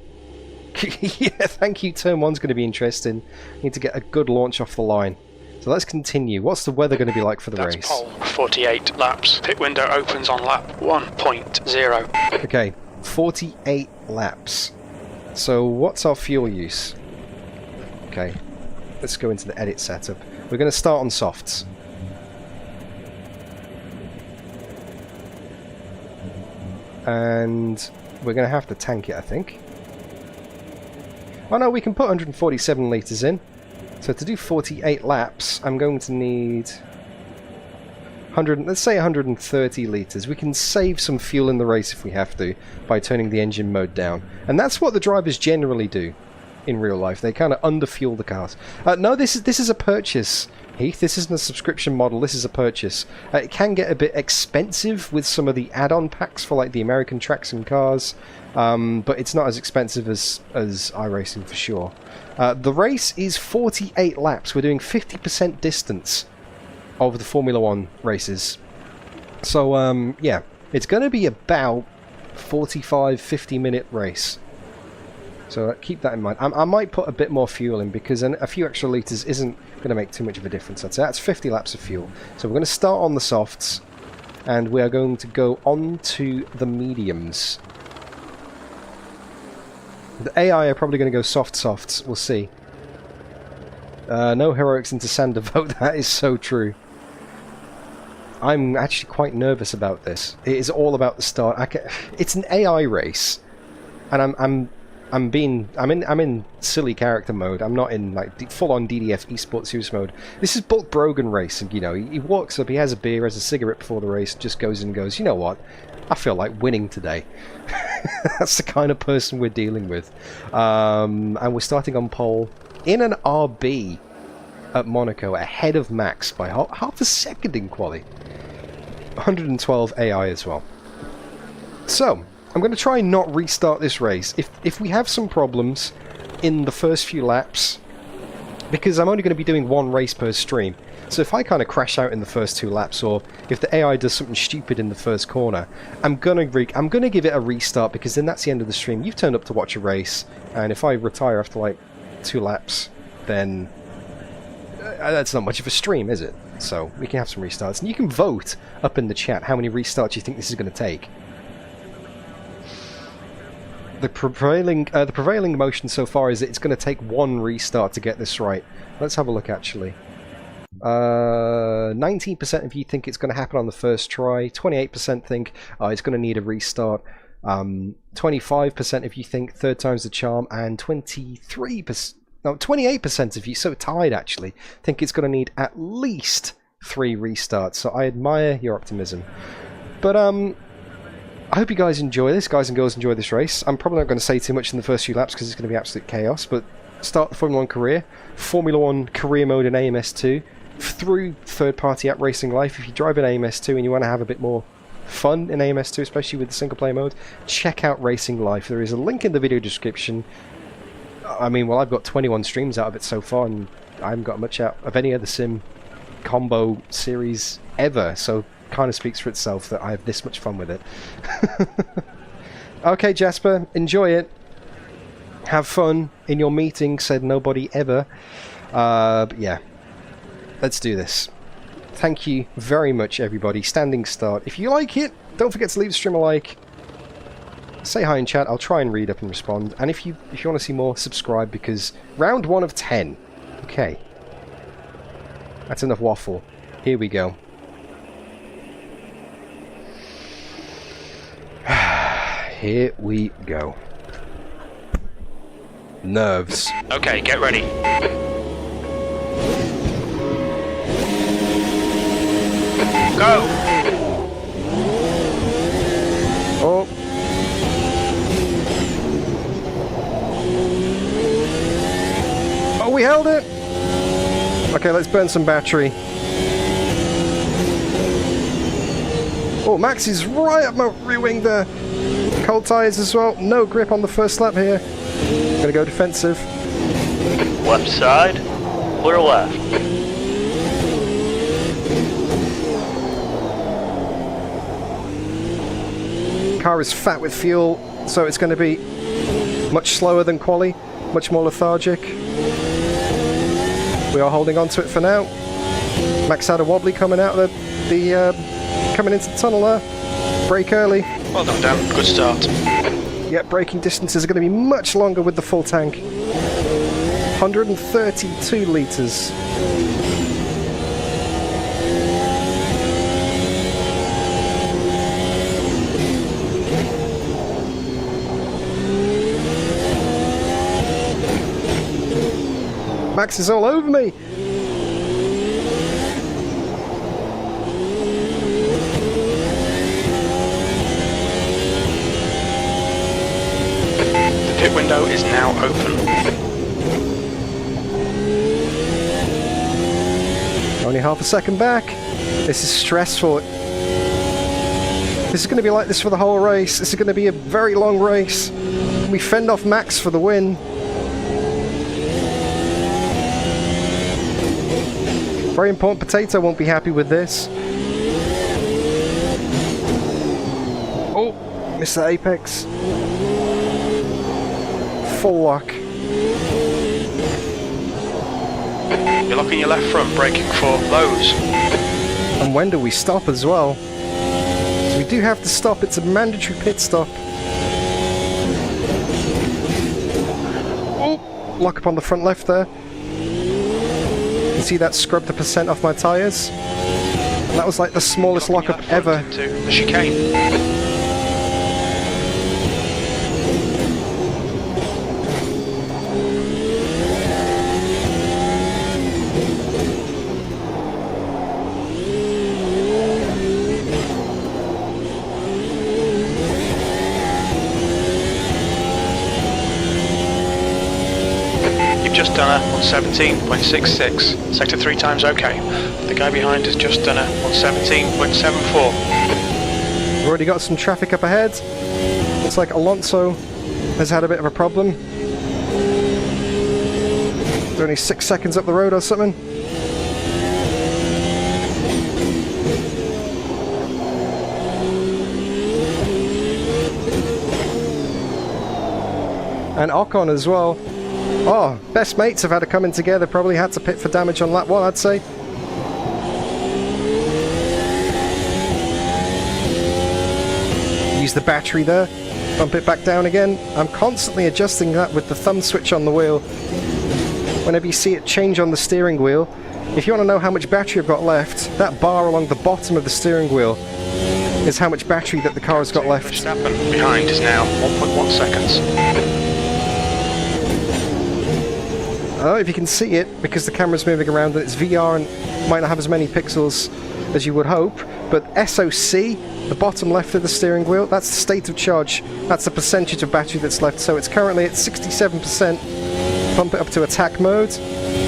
Yeah, thank you. Turn 1's going to be interesting. Need to get a good launch off the line. So let's continue. What's the weather going to be like for the race? That's pole. 48 laps. Pit window opens on lap 1.0. Okay, 48 laps. So what's our fuel use? Okay, let's go into the edit setup. We're going to start on softs. And we're going to have to tank it, I think. Oh no, we can put 147 litres in. So to do 48 laps, I'm going to need let's say 130 litres. We can save some fuel in the race if we have to by turning the engine mode down. And that's what the drivers generally do in real life. They kind of underfuel the cars. No, this is a purchase, Heath. This isn't a subscription model. This is a purchase. It can get a bit expensive with some of the add-on packs for like the American tracks and cars, but it's not as expensive as iRacing for sure. The race is 48 laps. We're doing 50% distance of the Formula 1 races. So, yeah, it's going to be about 45-50 minute race. So keep that in mind. I might put a bit more fuel in because a few extra litres isn't going to make too much of a difference. I'd say that's 50 laps of fuel. So we're going to start on the softs and we are going to go on to the mediums. The AI are probably going to go softs. We'll see. No heroics into Sander vote. That is so true. I'm actually quite nervous about this. It is all about the start. It's an AI race, and I'm in silly character mode. I'm not in like full-on DDF esports series mode. This is Bulk Brogan race, and you know he walks up, he has a beer, has a cigarette before the race, just goes and goes. You know what? I feel like winning today. That's the kind of person we're dealing with, and we're starting on pole in an RB at Monaco, ahead of Max by half a second in quali. 112 AI as well. So I'm going to try and not restart this race. If we have some problems in the first few laps, because I'm only going to be doing one race per stream, so if I kind of crash out in the first 2 laps, or if the AI does something stupid in the first corner, I'm gonna give it a restart, because then that's the end of the stream. You've turned up to watch a race, and if I retire after like 2 laps, then that's not much of a stream, is it? So we can have some restarts, and you can vote up in the chat how many restarts you think this is going to take. The prevailing motion so far is that it's going to take 1 restart to get this right. Let's have a look, actually. 19% of you think it's going to happen on the first try. 28% think it's going to need a restart. 25% of you think third time's the charm, and 28% of you, so tied actually, think it's going to need at least 3 restarts. So I admire your optimism. But I hope you guys enjoy this, guys and girls enjoy this race. I'm probably not going to say too much in the first few laps because it's going to be absolute chaos, but start the Formula 1 career, Formula 1 career mode in AMS2, through third-party app Racing Life. If you drive in AMS2 and you want to have a bit more fun in AMS2, especially with the single-player mode, check out Racing Life. There is a link in the video description. I mean, well, I've got 21 streams out of it so far, and I haven't got much out of any other sim combo series ever, so kind of speaks for itself that I have this much fun with it. Okay, Jasper, enjoy it. Have fun in your meeting, said nobody ever. But yeah, let's do this. Thank you very much, everybody. Standing start. If you like it, don't forget to leave the stream a like. Say hi in chat. I'll try and read up and respond. And if you want to see more, subscribe, because round 1 of 10. Okay. That's enough waffle. Here we go. here we go. Nerves. Okay, get ready. Go! Oh. Oh, we held it! Okay, let's burn some battery. Oh, Max is right up my rear wing there. Cold tyres as well. No grip on the first lap here. Gonna go defensive. Left side, clear left. Car is fat with fuel, so it's going to be much slower than quali, much more lethargic. We are holding on to it for now. Max had a wobbly coming out of coming into the tunnel there. Brake early. Well done, Dan. Good start. Yep, braking distances are going to be much longer with the full tank. 132 litres. Max is all over me. The pit window is now open. Only half a second back. This is stressful. This is going to be like this for the whole race. This is going to be a very long race. We fend off Max for the win. Very important, Potato won't be happy with this. Oh, missed the apex. Full lock. You're locking your left front, braking for lows. And when do we stop as well? So we do have to stop. It's a mandatory pit stop. Oh, lock up on the front left there. You see that scrubbed the percent off my tyres? And that was like the smallest lockup ever. Into the chicane. Just done a 117.66, sector 3 times okay. The guy behind has just done a 117.74. We've already got some traffic up ahead. Looks like Alonso has had a bit of a problem. They're only 6 seconds up the road or something. And Ocon as well. Oh, best mates have had a coming together, probably had to pit for damage on lap 1, I'd say. Use the battery there, bump it back down again. I'm constantly adjusting that with the thumb switch on the wheel. Whenever you see it change on the steering wheel, if you want to know how much battery I've got left, that bar along the bottom of the steering wheel is how much battery that the car has got left. Verstappen behind is now 1.1 seconds. I don't know if you can see it because the camera's moving around and it's VR and might not have as many pixels as you would hope, but SOC, the bottom left of the steering wheel, that's the state of charge. That's the percentage of battery that's left. So it's currently at 67%. Pump it up to attack mode,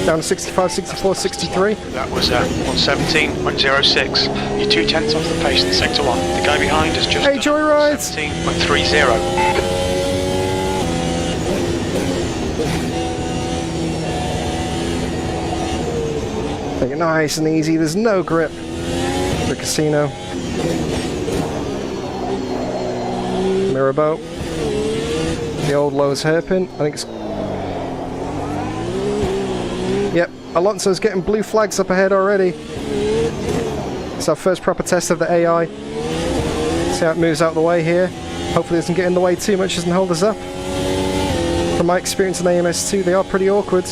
down to 65, 64, 63. That was 117.06. You're 2/10 off the pace in sector 1. The guy behind has just Hey, Joyride! 17.30. Take it nice and easy, there's no grip. The casino. Mirror boat. The old Lowe's hairpin. I think it's... Yep, Alonso's getting blue flags up ahead already. It's our first proper test of the AI. See how it moves out of the way here. Hopefully it doesn't get in the way too much, doesn't hold us up. From my experience in AMS2, they are pretty awkward.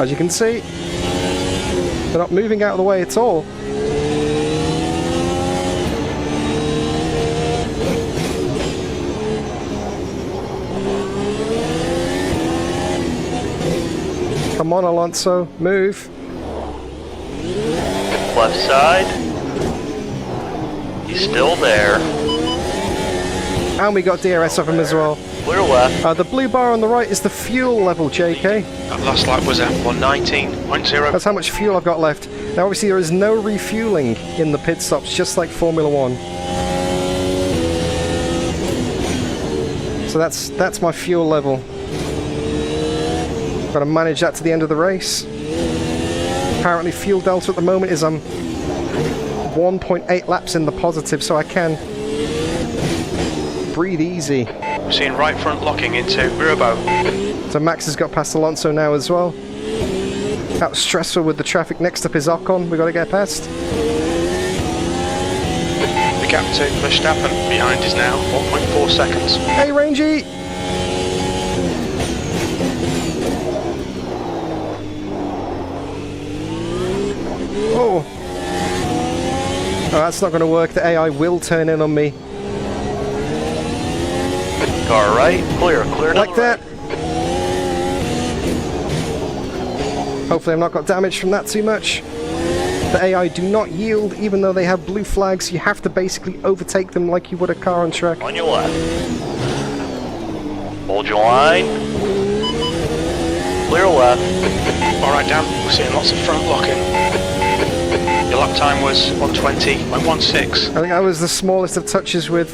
As you can see, They're not moving out of the way at all. Come on, Alonso, move. Left side. He's still there. And we got DRS off him as well. Clear left. The blue bar on the right is the fuel level, JK. That last lap was at 119.0. That's how much fuel I've got left. Now obviously there is no refueling in the pit stops, just like Formula 1. So that's my fuel level. Got to manage that to the end of the race. Apparently fuel delta at the moment is 1.8 laps in the positive, so I can breathe easy. We're seeing right front locking into Mirabo. So Max has got past Alonso now as well. That was stressful with the traffic. Next up is Ocon, we got to get past. The gap to Verstappen behind is now 1.4 seconds. Hey Rangy! Oh, that's not going to work. The AI will turn in on me. Car right. Clear to Like the that. right. Hopefully I've not got damage from that too much. The AI do not yield even though they have blue flags. You have to basically overtake them like you would a car on track. On your left. Hold your line. Clear left. Alright, Dan, we're seeing lots of front locking. Your lap time was 120.16. I think I was the smallest of touches with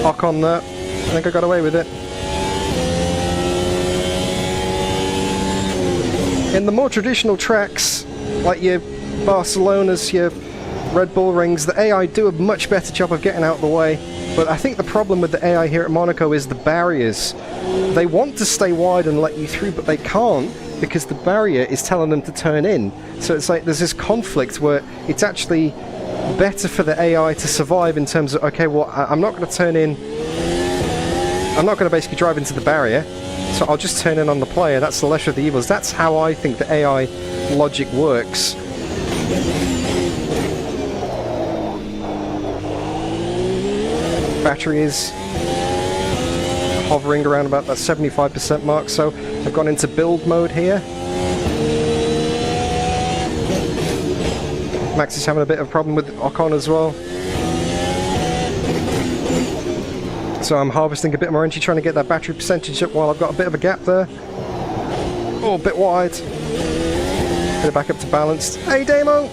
Ocon there. I think I got away with it. In the more traditional tracks, like your Barcelonas, your Red Bull rings, the AI do a much better job of getting out of the way. But I think the problem with the AI here at Monaco is the barriers. They want to stay wide and let you through, but they can't because the barrier is telling them to turn in. So it's like there's this conflict where it's actually better for the AI to survive in terms of, okay, well, I'm not going to turn in. I'm not going to basically drive into the barrier, so I'll just turn in on the player. That's the lesser of the evils. That's how I think the AI logic works. Battery is hovering around about that 75% mark, so I've gone into build mode here. Max is having a bit of a problem with Ocon as well. So I'm harvesting a bit more energy, trying to get that battery percentage up while I've got a bit of a gap there. Oh, a bit wide. Get it back up to balanced. Hey, Damo!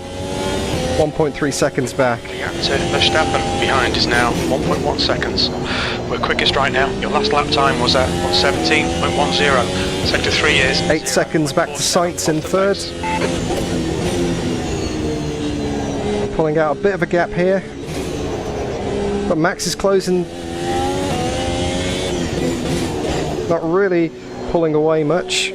1.3 seconds back. The gap to Verstappen behind is now 1.1 seconds. We're quickest right now. Your last lap time was at 117.10. Sector 3 is 8 seconds back to Sainz in third. Pulling out a bit of a gap here. But Max is closing. Not really pulling away much.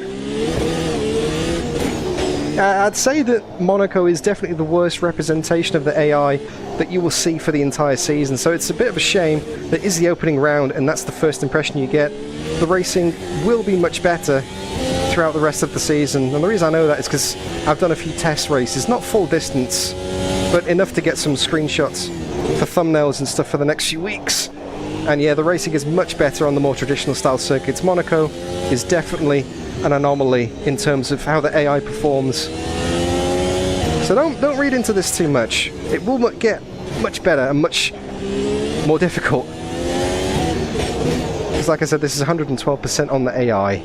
I'd say that Monaco is definitely the worst representation of the AI that you will see for the entire season, so it's a bit of a shame that is the opening round and that's the first impression you get. The racing will be much better throughout the rest of the season, and the reason I know that is because I've done a few test races, not full distance, but enough to get some screenshots for thumbnails and stuff for the next few weeks. And yeah, the racing is much better on the more traditional style circuits. Monaco is definitely an anomaly in terms of how the AI performs. So don't read into this too much. It will get much better and much more difficult. Because like I said, this is 112% on the AI.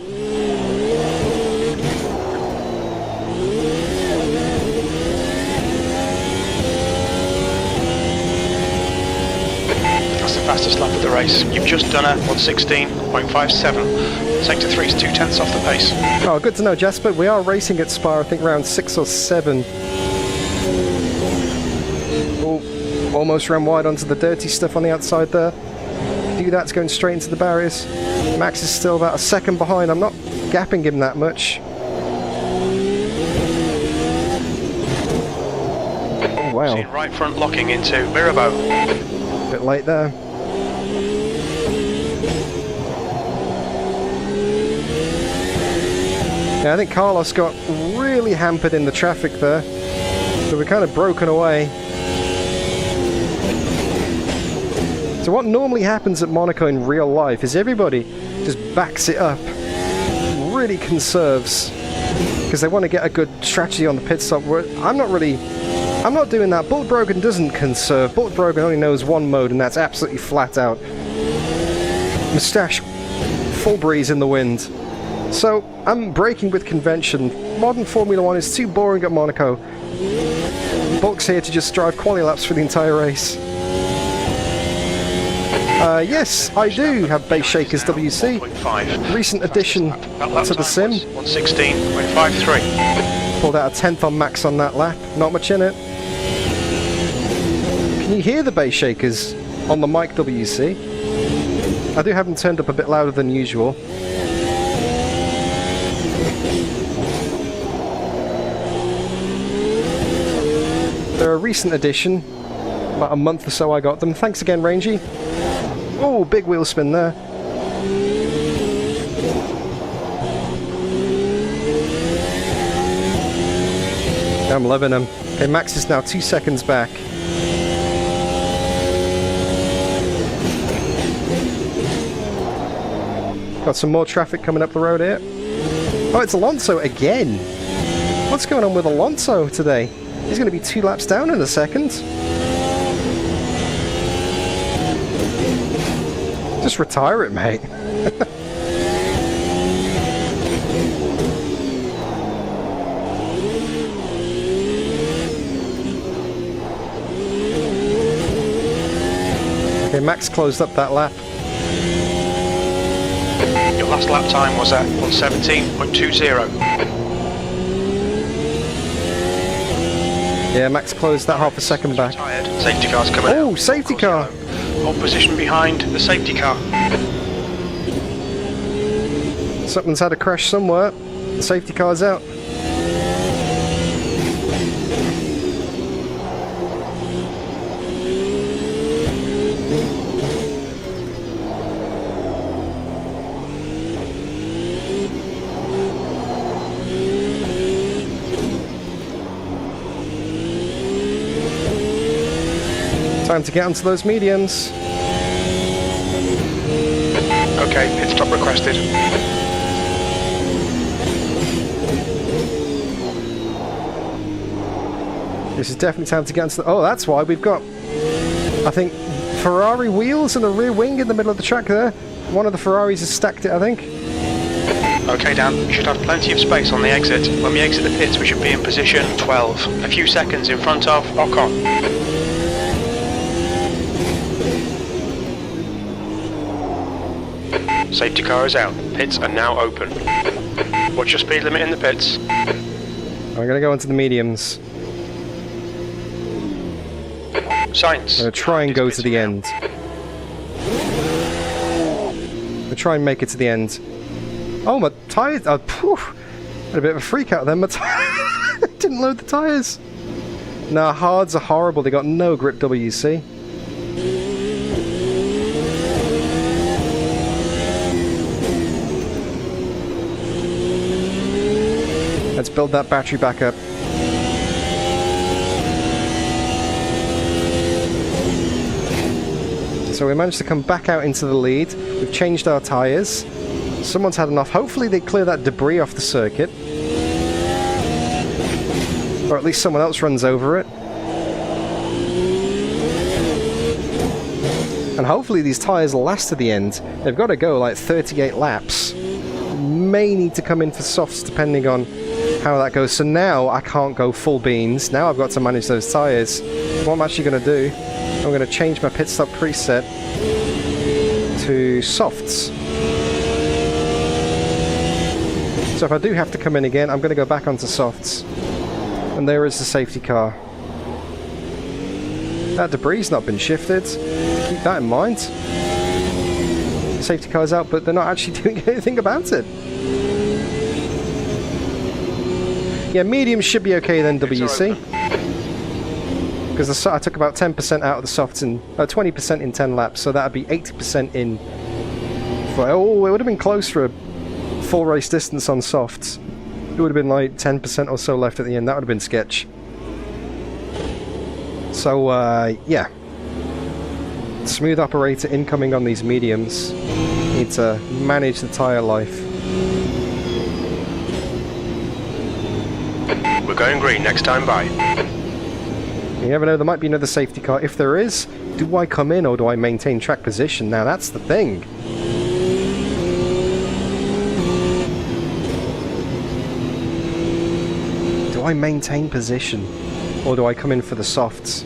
fastest lap of the race. You've just done a 116.57. Sector 3 is 0.2 off the pace. Oh, good to know, Jasper. We are racing at Spa, I think round 6 or 7. Oh, almost ran wide onto the dirty stuff on the outside there. Do that's going straight into the barriers. Max is still about a second behind. I'm not gapping him that much. Oh, wow. Seen right front locking into Mirabo. A bit late there. Yeah, I think Carlos got really hampered in the traffic there. So we're kind of broken away. So what normally happens at Monaco in real life is everybody just backs it up, really conserves, because they want to get a good strategy on the pit stop. I'm not doing that. Bulk Brogan doesn't conserve. Bulk Brogan only knows one mode, and that's absolutely flat out. Moustache, full breeze in the wind. So I'm breaking with convention. Modern Formula 1 is too boring at Monaco. Bulk's here to just drive quali laps for the entire race. Yes, I do have Base Shakers WC. Recent addition to the sim. 116.53. Pulled out a 10th on max on that lap. Not much in it. Can you hear the Base Shakers on the mic WC? I do have them turned up a bit louder than usual. They're a recent addition. About a month or so I got them. Thanks again, Rangy. Oh, big wheel spin there. I'm loving them. Okay, Max is now 2 seconds back. Got some more traffic coming up the road here. Oh, it's Alonso again. What's going on with Alonso today? He's going to be 2 laps down in a second. Just retire it, mate. Okay, Max closed up that lap. Your last lap time was at 117.20. Yeah, Max closed that half a second back. Tired. Safety car's coming out. Oh, safety car! Hold position behind the safety car. Something's had a crash somewhere. The safety car's out. Time to get onto those mediums. Okay, pit stop requested. This is definitely time to get onto the... Oh, that's why we've got, I think, Ferrari wheels and a rear wing in the middle of the track there. One of the Ferraris has stacked it, I think. Okay, Dan, we should have plenty of space on the exit. When we exit the pits, we should be in position 12. A few seconds in front of Ocon. Safety car is out. Pits are now open. What's your speed limit in the pits? I'm going to go into the mediums. Science. I'm going to try and go to the end. I'm going to try and make it to the end. Oh, my tyres... Oh, had a bit of a freak out there. My didn't load the tyres. Nah, hards are horrible. They got no grip WC. Let's build that battery back up. So we managed to come back out into the lead. We've changed our tyres. Someone's had enough. Hopefully they clear that debris off the circuit. Or at least someone else runs over it. And hopefully these tyres will last to the end. They've got to go like 38 laps. May need to come in for softs depending on how that goes. So now I can't go full beans. Now I've got to manage those tyres. What I'm actually going to do, I'm going to change my pit stop preset to softs. So if I do have to come in again, I'm going to go back onto softs. And there is the safety car. That debris's not been shifted. Keep that in mind. The safety car's out, but they're not actually doing anything about it. Yeah, mediums should be okay then, WC. Because I took about 10% out of the softs in 20% in 10 laps, so that'd be 80% in. Oh, it would have been close for a full race distance on softs. It would have been like 10% or so left at the end. That would have been sketch. So, yeah. Smooth operator incoming on these mediums. Need to manage the tyre life. We're going green next time by. You never know, there might be another safety car. If there is, do I come in or do I maintain track position? Now that's the thing. Do I maintain position or do I come in for the softs?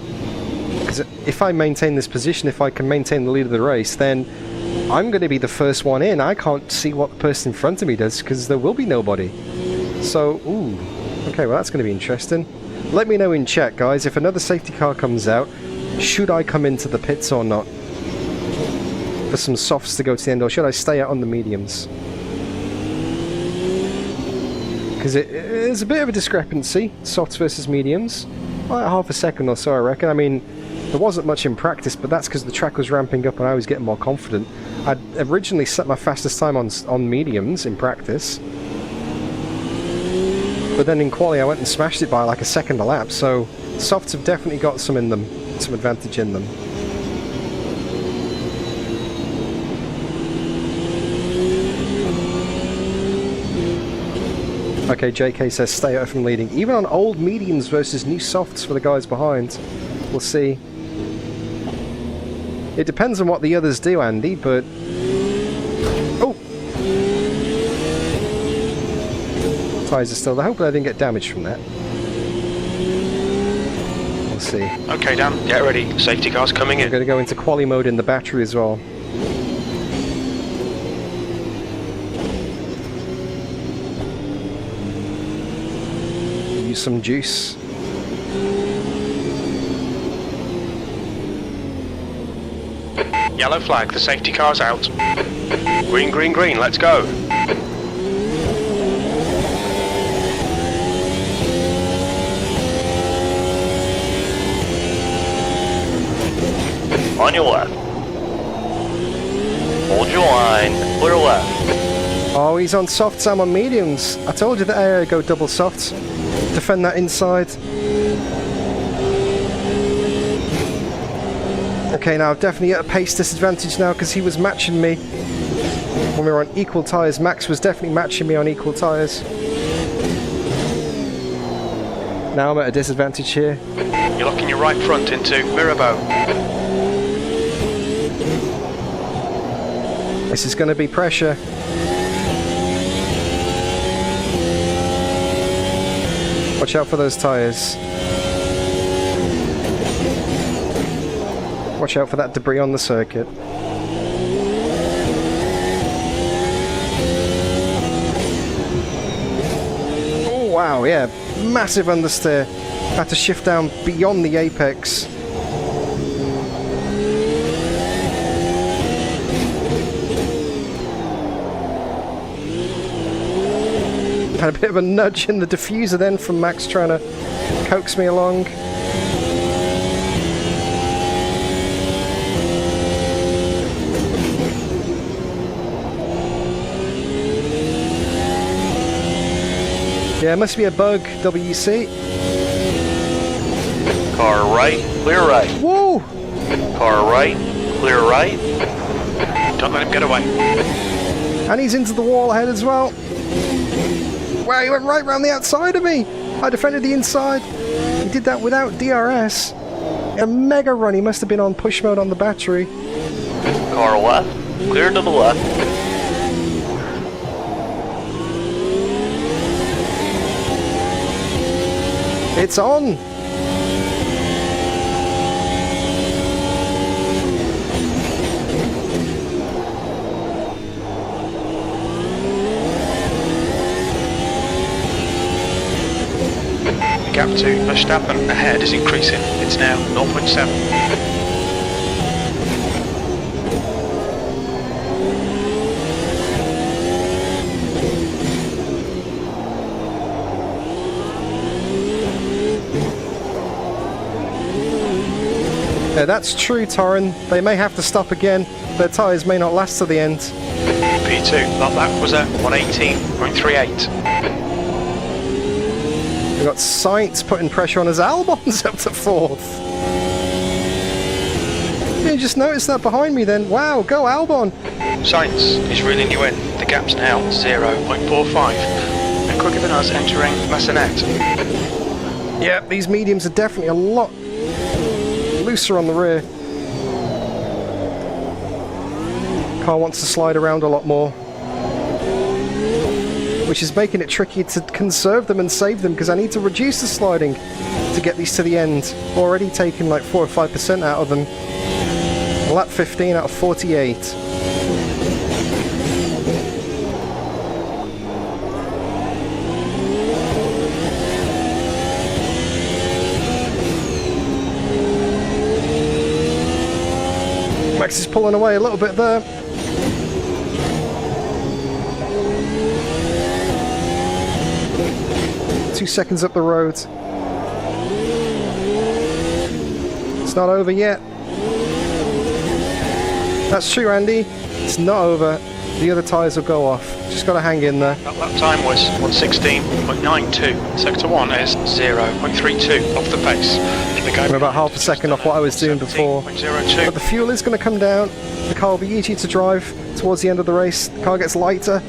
Because if I maintain this position, if I can maintain the lead of the race, then I'm going to be the first one in. I can't see what the person in front of me does because there will be nobody. So, ooh. Okay, well that's going to be interesting. Let me know in chat, guys, if another safety car comes out, should I come into the pits or not? For some softs to go to the end, or should I stay out on the mediums? Because there's a bit of a discrepancy, softs versus mediums. Like half a second or so, I reckon. I mean, there wasn't much in practice, but that's because the track was ramping up and I was getting more confident. I'd originally set my fastest time on mediums in practice. But then in quali I went and smashed it by like a second a lap, so softs have definitely got some in them, some advantage in them. Okay, JK says stay out from leading. Even on old mediums versus new softs for the guys behind. We'll see. It depends on what the others do, Andy, but... Oh! Tyres are still there. Hopefully I didn't get damaged from that. We'll see. Okay, Dan, get ready. Safety car's coming in. We're going to go into quali mode in the battery as well. Use some juice. Yellow flag, the safety car's out. Green, green, green, let's go. On your left. Hold your line, clear left. Oh, he's on softs, I'm on mediums. I told you that I go double softs. Defend that inside. Okay, now I've definitely at a pace disadvantage now because he was matching me when we were on equal tyres. Max was definitely matching me on equal tyres. Now I'm at a disadvantage here. You're locking your right front into Mirabeau. This is going to be pressure. Watch out for those tyres. Watch out for that debris on the circuit. Oh wow, yeah, massive understeer. Had to shift down beyond the apex. Had a bit of a nudge in the diffuser then from Max trying to coax me along. Yeah, it must be a bug, WC. Car right, clear right. Whoa! Car right, clear right. Don't let him get away. And he's into the wall ahead as well. Wow, he went right round the outside of me. I defended the inside. He did that without DRS. A mega run. He must have been on push mode on the battery. Car left, clear to the left. It's on. The gap to Verstappen ahead is increasing. It's now 0.7. Yeah, that's true, Torren. They may have to stop again. Their tyres may not last to the end. P2, that lap was at 118.38. We've got Sainz putting pressure on us. Albon's up to 4th. didn't just notice that behind me then. Wow, go Albon. Sainz is reeling you in. The gap's now 0.45. And quicker than us entering Massenet. Yeah, these mediums are definitely a lot looser on the rear. Car wants to slide around a lot more, which is making it tricky to conserve them and save them, because I need to reduce the sliding to get these to the end. Already taken like 4 or 5% out of them. Lap 15 out of 48. Max is pulling away a little bit there. Two seconds up the road. It's not over yet. That's true, Andy. It's not over. The other tyres will go off. Just got to hang in there. That lap time was 1:16.92. Sector 1 is 0.32 off the pace. I'm about half a second off what I was doing before. 0.02. But the fuel is going to come down. The car will be easier to drive towards the end of the race. The car gets lighter.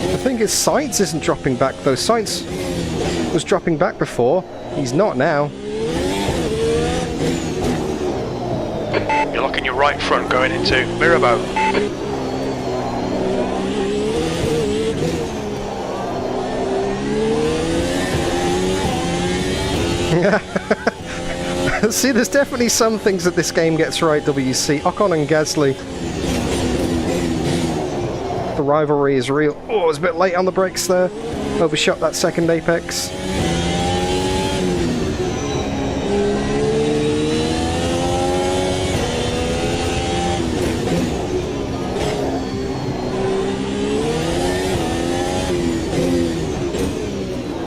The thing is, Sainz isn't dropping back though. Sainz was dropping back before. He's not now. You're locking your right front going into Mirabeau. See, there's definitely some things that this game gets right, WC. Ocon and Gasly. The rivalry is real. Oh, I was a bit late on the brakes there. Overshot that second apex.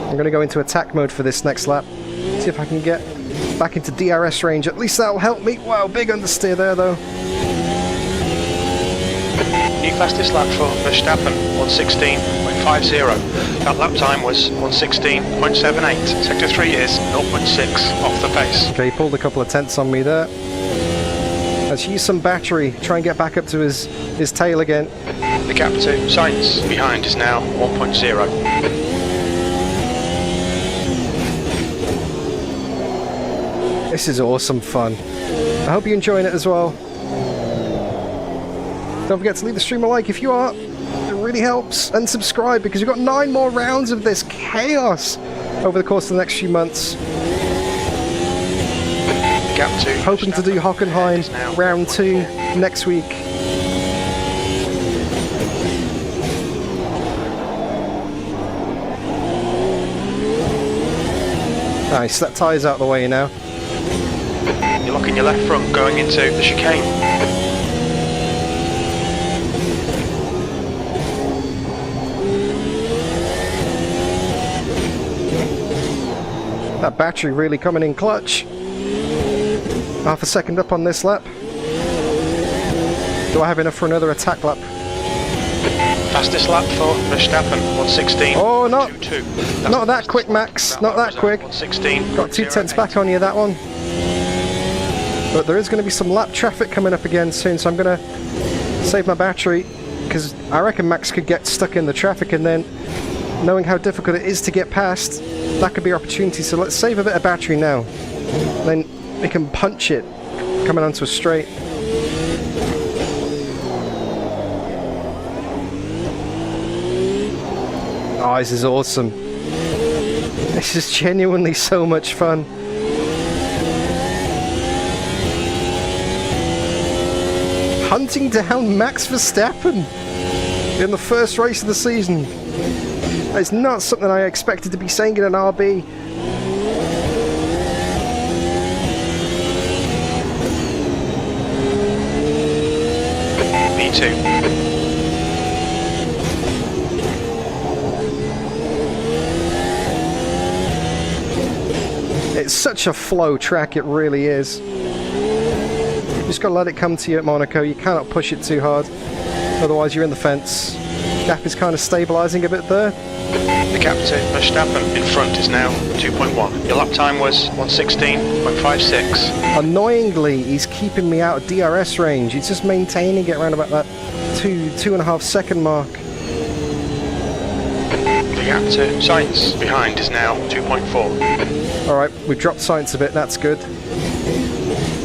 I'm going to go into attack mode for this next lap. See if I can get back into DRS range. At least that'll help me. Wow, big understeer there though. New fastest lap for Verstappen, 1:16.50. That lap time was 1:16.78. Sector 3 is 0.6 off the pace. Okay, he pulled a couple of tenths on me there. Let's use some battery. Try and get back up to his tail again. The gap to Sainz behind is now 1.0. This is awesome fun. I hope you're enjoying it as well. Don't forget to leave the stream a like if you are. It really helps. And subscribe, because we've got 9 more rounds of this chaos over the course of the next few months. Gap 2. Hoping to do Hockenheim round 2 next week. Nice, that tie's out of the way now. You're locking your left front going into the chicane. That battery really coming in clutch. Half a second up on this lap. Do I have enough for another attack lap? Fastest lap for Verstappen, 1:16. Oh, not That's not that quick, Max. Not that quick. 1:16. Got 2 tenths back on you, that one. But there is going to be some lap traffic coming up again soon, so I'm going to save my battery, because I reckon Max could get stuck in the traffic, and then knowing how difficult it is to get past, that could be our opportunity. So let's save a bit of battery now. Then we can punch it coming onto a straight. Oh, this is awesome. This is genuinely so much fun. Hunting down Max Verstappen in the first race of the season. It's not something I expected to be saying in an RB. P2. It's such a flow track, it really is. Just gotta let it come to you at Monaco. You cannot push it too hard, otherwise you're in the fence. Gap is kind of stabilizing a bit there. The gap to Verstappen in front is now 2.1. Your lap time was 1:16.56. Annoyingly, he's keeping me out of DRS range. He's just maintaining it around about that 2.5 second mark. The gap to Sainz behind is now 2.4. Alright, we've dropped Sainz a bit, that's good.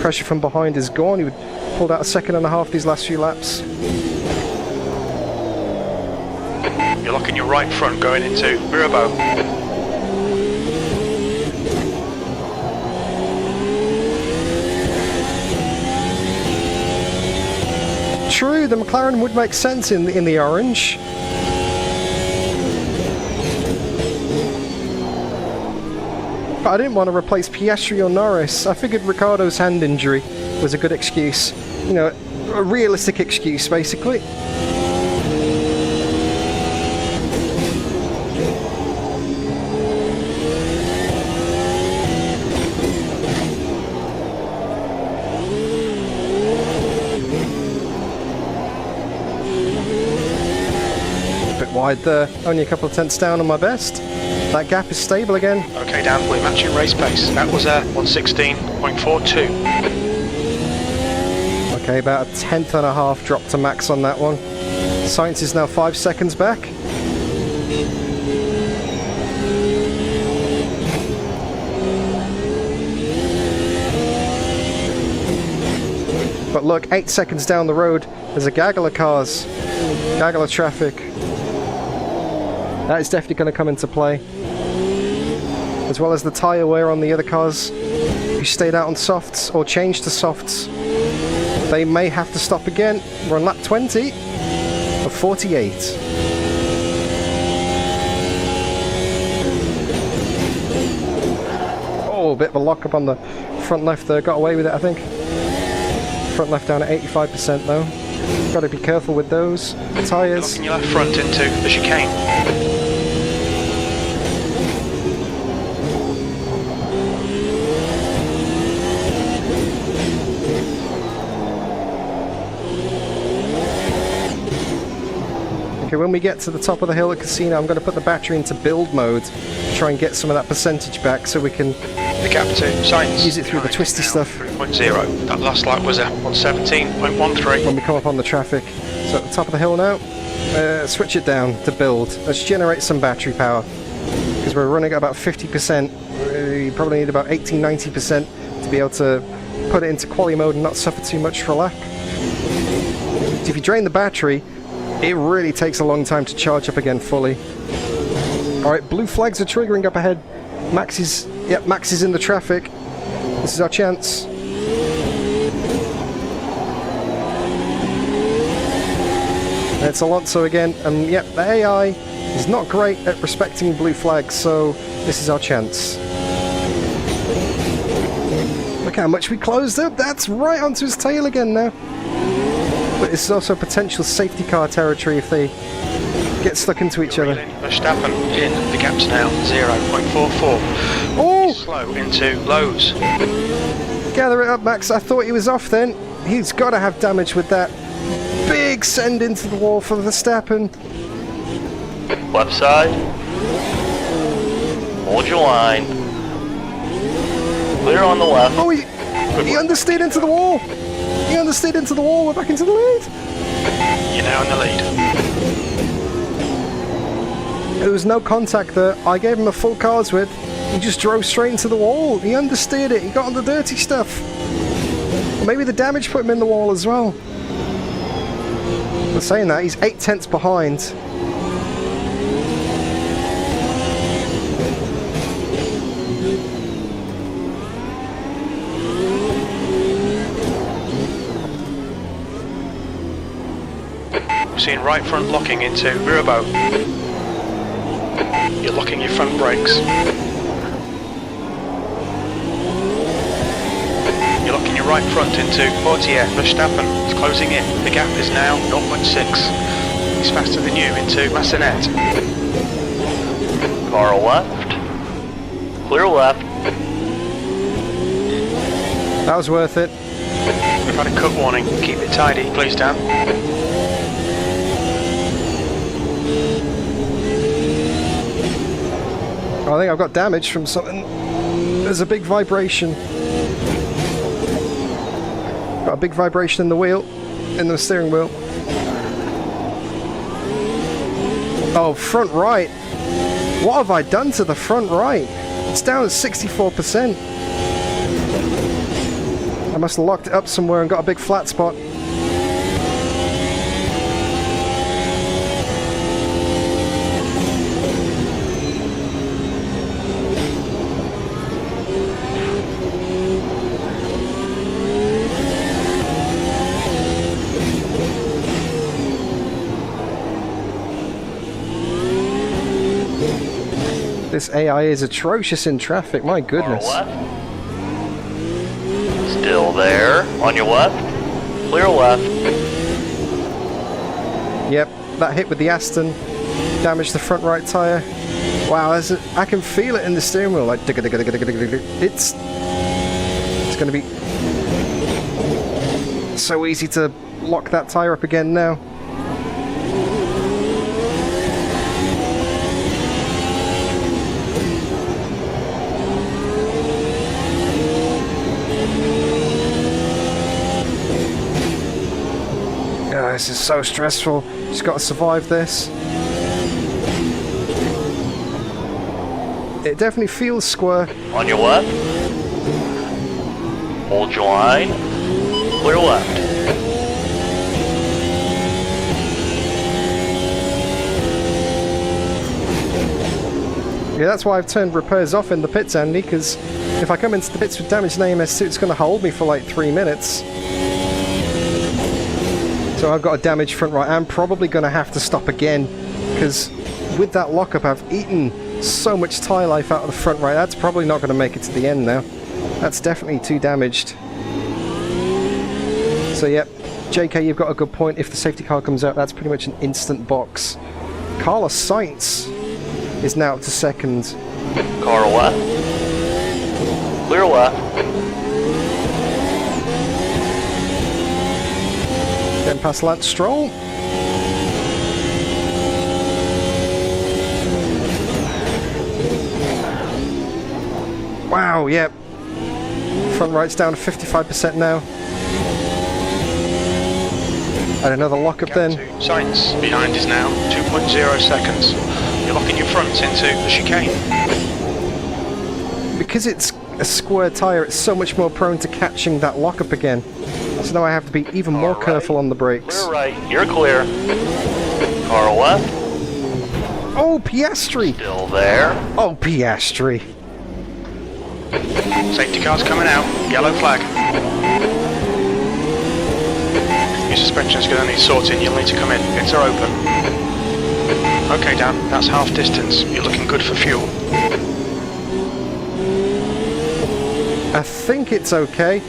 Pressure from behind is gone. He pulled out 1.5 seconds these last few laps. You're locking your right front going into Mirabeau. True, the McLaren would make sense in the orange. But I didn't want to replace Piastri or Norris. I figured Ricardo's hand injury was a good excuse. You know, a realistic excuse, basically. Wide there, only a couple of tenths down on my best. That gap is stable again. Okay, Dan, we're matching race pace. That was 1:16.42. Okay, about 1.5 tenths drop to max on that one. Sainz is now 5 seconds back. But look, 8 seconds down the road, there's a gaggle of cars, gaggle of traffic. That is definitely going to come into play. As well as the tyre wear on the other cars who stayed out on softs or changed to softs. They may have to stop again. We're on lap 20 of 48. Oh, a bit of a lock up on the front left there. Got away with it, I think. Front left down at 85% though. Got to be careful with those tyres. Locking your left front into the chicane. Okay, when we get to the top of the hill at Casino, I'm going to put the battery into build mode to try and get some of that percentage back so we can the gap to Sainz. Use it through the twisty stuff. 3.0. That last lap was 1:17.13. When we come up on the traffic. So at the top of the hill now, switch it down to build. Let's generate some battery power. Because we're running at about 50%. You probably need about 80-90% to be able to put it into quali mode and not suffer too much for a lap. So if you drain the battery, it really takes a long time to charge up again fully. Alright, blue flags are triggering up ahead. Max is in the traffic. This is our chance. It's Alonso again, and yep, the AI is not great at respecting blue flags, so this is our chance. Look how much we closed up. That's right onto his tail again now. But this is also potential safety car territory if they get stuck into each other. Verstappen in, the gap's now 0.44. Oh! Slow into lows. Gather it up, Max. I thought he was off then. He's got to have damage with that. Big send into the wall for Verstappen. Left side. Hold your line. Clear on the left. Oh, he understeered into the wall. He understeered into the wall. We're back into the lead. You're now in the lead. There was no contact there. I gave him a full car's width. He just drove straight into the wall. He understeered it. He got on the dirty stuff. Or maybe the damage put him in the wall as well. But saying that, he's 8 tenths behind. We're seeing right front locking into Mirabeau. You're locking your front brakes. You're locking your right front into Portier. Verstappen is closing in. The gap is now 0.6. He's faster than you into Massenet. Car left. Clear left. That was worth it. We've had a cut warning. Keep it tidy, please, Dan. I think I've got damage from something. There's a big vibration. Got a big vibration in the wheel, in the steering wheel. Oh, front right. What have I done to the front right? It's down at 64%. I must have locked it up somewhere and got a big flat spot. This AI is atrocious in traffic, my goodness. Left. Still there. On your left. Clear left. Yep, that hit with the Aston damaged the front right tyre. Wow, I can feel it in the steering wheel, like it's going to be so easy to lock that tyre up again now. This is so stressful. Just got to survive this. It definitely feels square. On your left. Hold your line. Clear left. Yeah, that's why I've turned repairs off in the pits, Andy, because if I come into the pits with damaged AMS2, it's going to hold me for like 3 minutes. So I've got a damaged front right. I'm probably going to have to stop again, because with that lockup I've eaten so much tyre life out of the front right. That's probably not going to make it to the end now. That's definitely too damaged. So yep, JK, you've got a good point. If the safety car comes out, that's pretty much an instant box. Carlos Sainz is now up to second. Car left. Clear left. Then past Lance Stroll. Wow, yep. Front right's down to 55% now. And another lockup then. Sainz behind is now 2.0 seconds. You're locking your front into the chicane. Because it's a square tyre, it's so much more prone to catching that lockup again. So now I have to be even more careful on the brakes. Clear right. You're clear. Car left. Oh, Piastri! Still there. Oh, Piastri. Safety car's coming out. Yellow flag. Your suspension's going to need sorting. You'll need to come in. Pits are open. Okay, Dan. That's half distance. You're looking good for fuel. I think it's okay.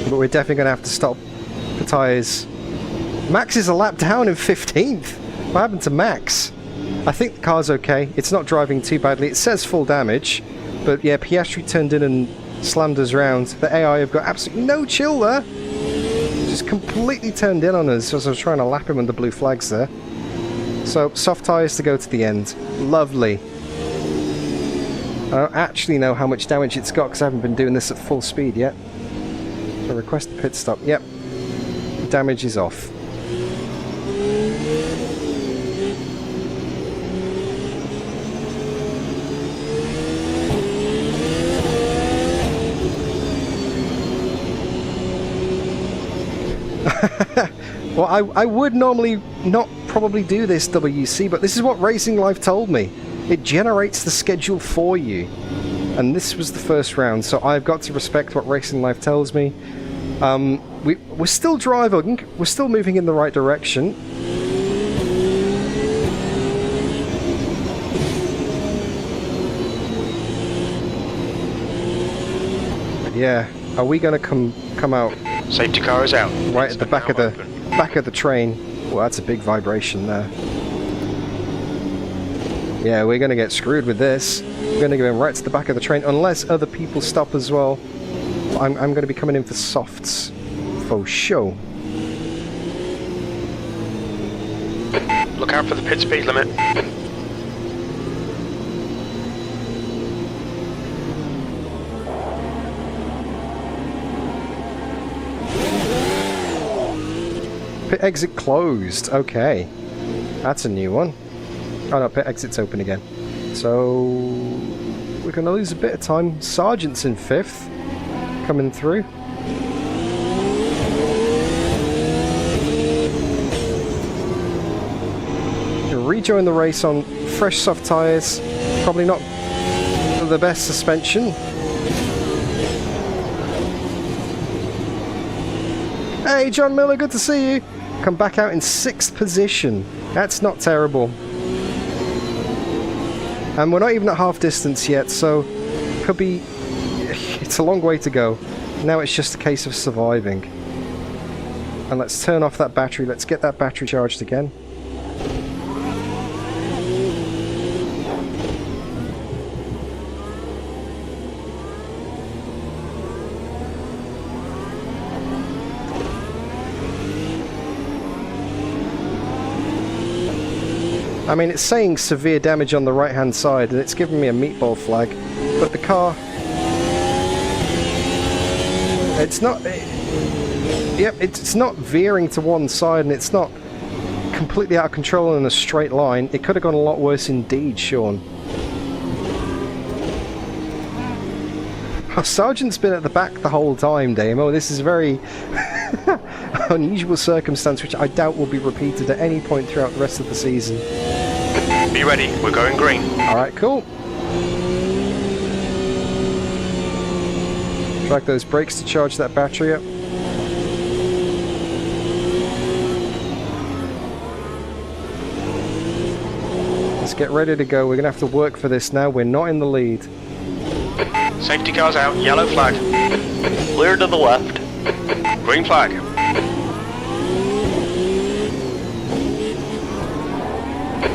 But we're definitely going to have to stop for tyres. Max is a lap down in 15th. What happened to Max? I think the car's okay. It's not driving too badly. It says full damage. But yeah, Piastri turned in and slammed us round. The AI have got absolutely no chill there. Just completely turned in on us as I was trying to lap him on the blue flags there. So, soft tyres to go to the end. Lovely. I don't actually know how much damage it's got because I haven't been doing this at full speed yet. So request a pit stop. Yep. Damage is off. Well, I would normally not probably do this, WC, but this is what Racing Life told me. It generates the schedule for you. And this was the first round, so I've got to respect what Racing Life tells me. We're still driving, we're still moving in the right direction. But yeah, are we going to come out? Safety car is out. Right at the back of the train. Well, that's a big vibration there. Yeah, we're going to get screwed with this. We're going to go in right to the back of the train, unless other people stop as well. I'm going to be coming in for softs. For show. Look out for the pit speed limit. Pit exit closed. Okay. That's a new one. Oh no, pit exit's open again. So we're going to lose a bit of time. Sargent's in 5th. Coming through. Rejoin the race on fresh soft tyres. Probably not the best suspension. Hey John Miller, good to see you. Come back out in 6th position. That's not terrible. And we're not even at half distance yet, so could be... It's a long way to go. Now it's just a case of surviving. And let's turn off that battery. Let's get that battery charged again. I mean, it's saying severe damage on the right hand side and it's giving me a meatball flag, but the car, it's not, yep, it's not veering to one side and it's not completely out of control in a straight line. It could have gone a lot worse indeed, Sean. Oh, Sargent's been at the back the whole time, Damo. This is very unusual circumstance which I doubt will be repeated at any point throughout the rest of the season. Be ready, we're going green. Alright, cool. Drag those brakes to charge that battery up. Let's get ready to go. We're going to have to work for this now. We're not in the lead. Safety car's out, yellow flag. Clear to the left. Green flag.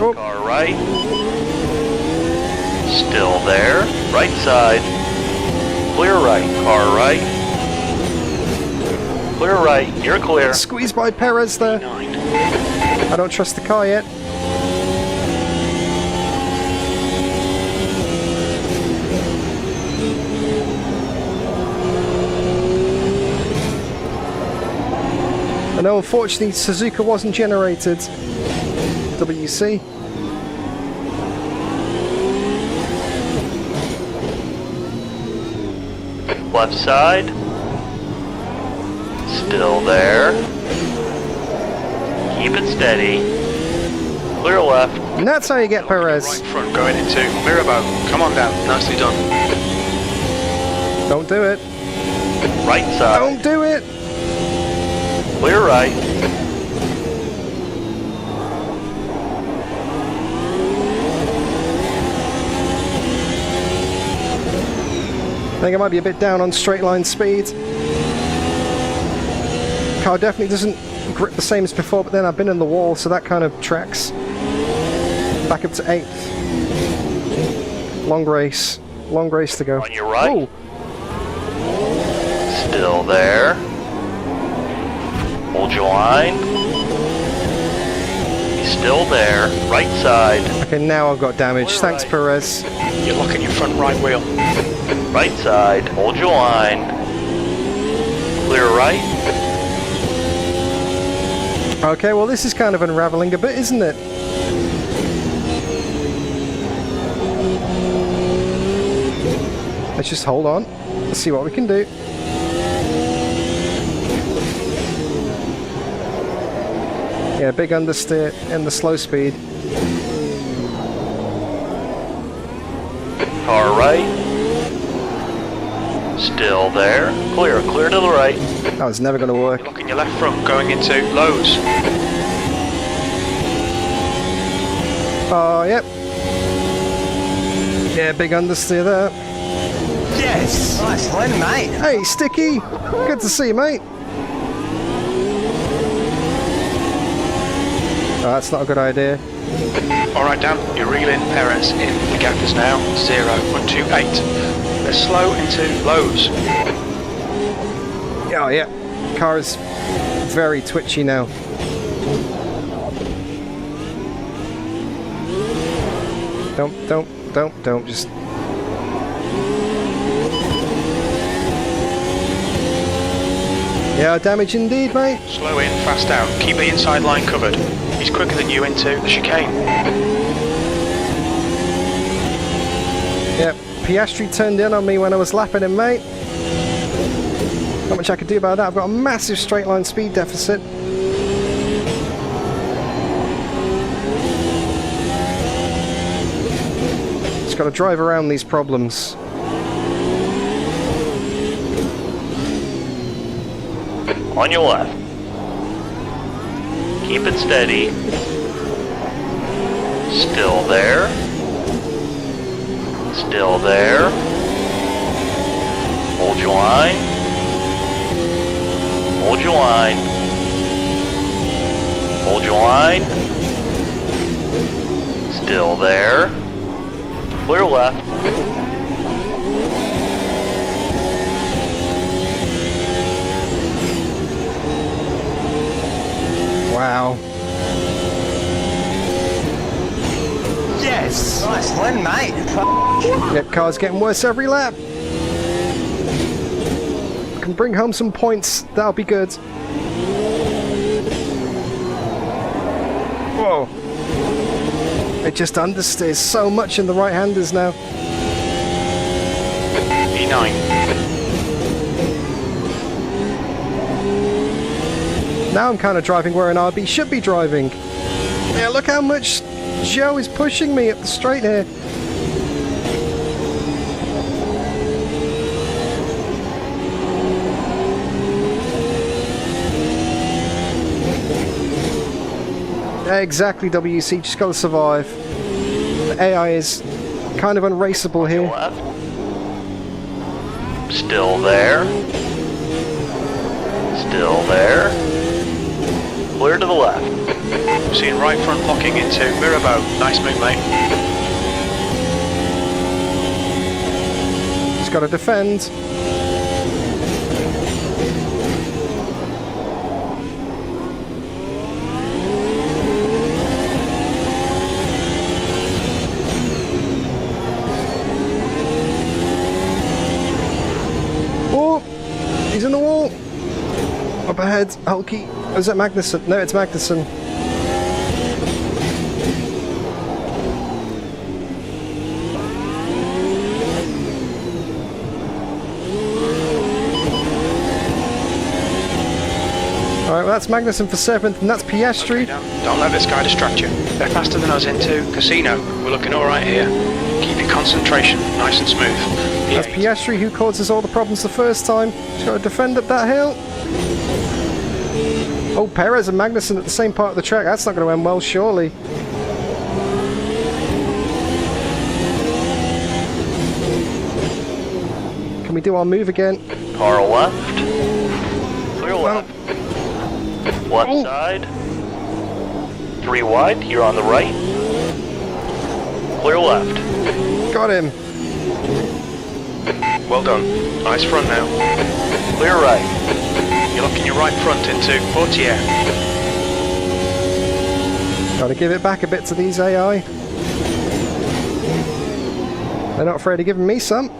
Oh. Car right. Still there. Right side. Clear right. Car right. Clear right. You're clear. Squeezed by Perez there. I don't trust the car yet. I know, unfortunately, Suzuka wasn't generated. WC. Left side. Still there. Keep it steady. Clear left. And that's how you get Perez. Right front going into Mirabeau. Come on down, nicely done. Don't do it. Right side. Don't do it. Clear right. I think I might be a bit down on straight line speed. Car definitely doesn't grip the same as before, but then I've been in the wall, so that kind of tracks. Back up to 8th. Long race to go. On your right. Ooh. Still there. Hold your line. He's still there. Right side. Okay, now I've got damage. Clear Thanks, right. Perez. You're locking your front right wheel. Right side. Hold your line. Clear right. Okay, well this is kind of unraveling a bit, isn't it? Let's just hold on. Let's see what we can do. Yeah, big understeer in the slow speed. Car right. Still there. Clear to the right. That was never going to work. You're locking your left front going into lows. Oh, yep. Yeah, big understeer there. Yes! Nice win, mate. Hey, Sticky! Good to see you, mate. Oh, that's not a good idea. Alright Dan, you're reeling Perez in. The gap is now 0.128. They're slow into lows. Oh, yeah. Car is very twitchy now. Don't. Just... Yeah, damage indeed, mate. Slow in, fast out. Keep the inside line covered. He's quicker than you into the chicane. Yep, Piastri turned in on me when I was lapping him, mate. Not much I could do about that. I've got a massive straight line speed deficit. Just got to drive around these problems. On your left. Keep it steady. Still there. Still there. Hold your line. Hold your line. Hold your line. Still there. Clear left. Wow. Yes. Nice win, mate. Yep, car's getting worse every lap. Can bring home some points. That'll be good. Whoa. It just understeers so much in the right-handers now. E9. Now I'm kind of driving where an RB should be driving. Yeah, look how much Joe is pushing me up the straight here. Yeah, exactly, WC. Just gotta survive. The AI is kind of unraceable here. Left. Still there. Still there. Clear to the left. Seeing right front locking into Mirabeau. Nice move, mate. Just gotta defend. Oh! He's in the wall! Up ahead, Hulky. Oh, is that Magnussen? No, it's Magnussen. Alright, well that's Magnussen for 7th, and that's Piastri. Okay, don't let this guy distract you. They're faster than us into Casino. We're looking alright here. Keep your concentration nice and smooth. That's Piastri who causes all the problems the first time. Just got to defend up that hill. Oh, Perez and Magnussen at the same part of the track. That's not going to end well, surely. Can we do our move again? Car left. Clear left. Left side. 3 wide. You're on the right. Clear left. Got him. Well done. Nice front now. Clear right. You're locking your right front into Portier. Got to give it back a bit to these AI. They're not afraid of giving me some.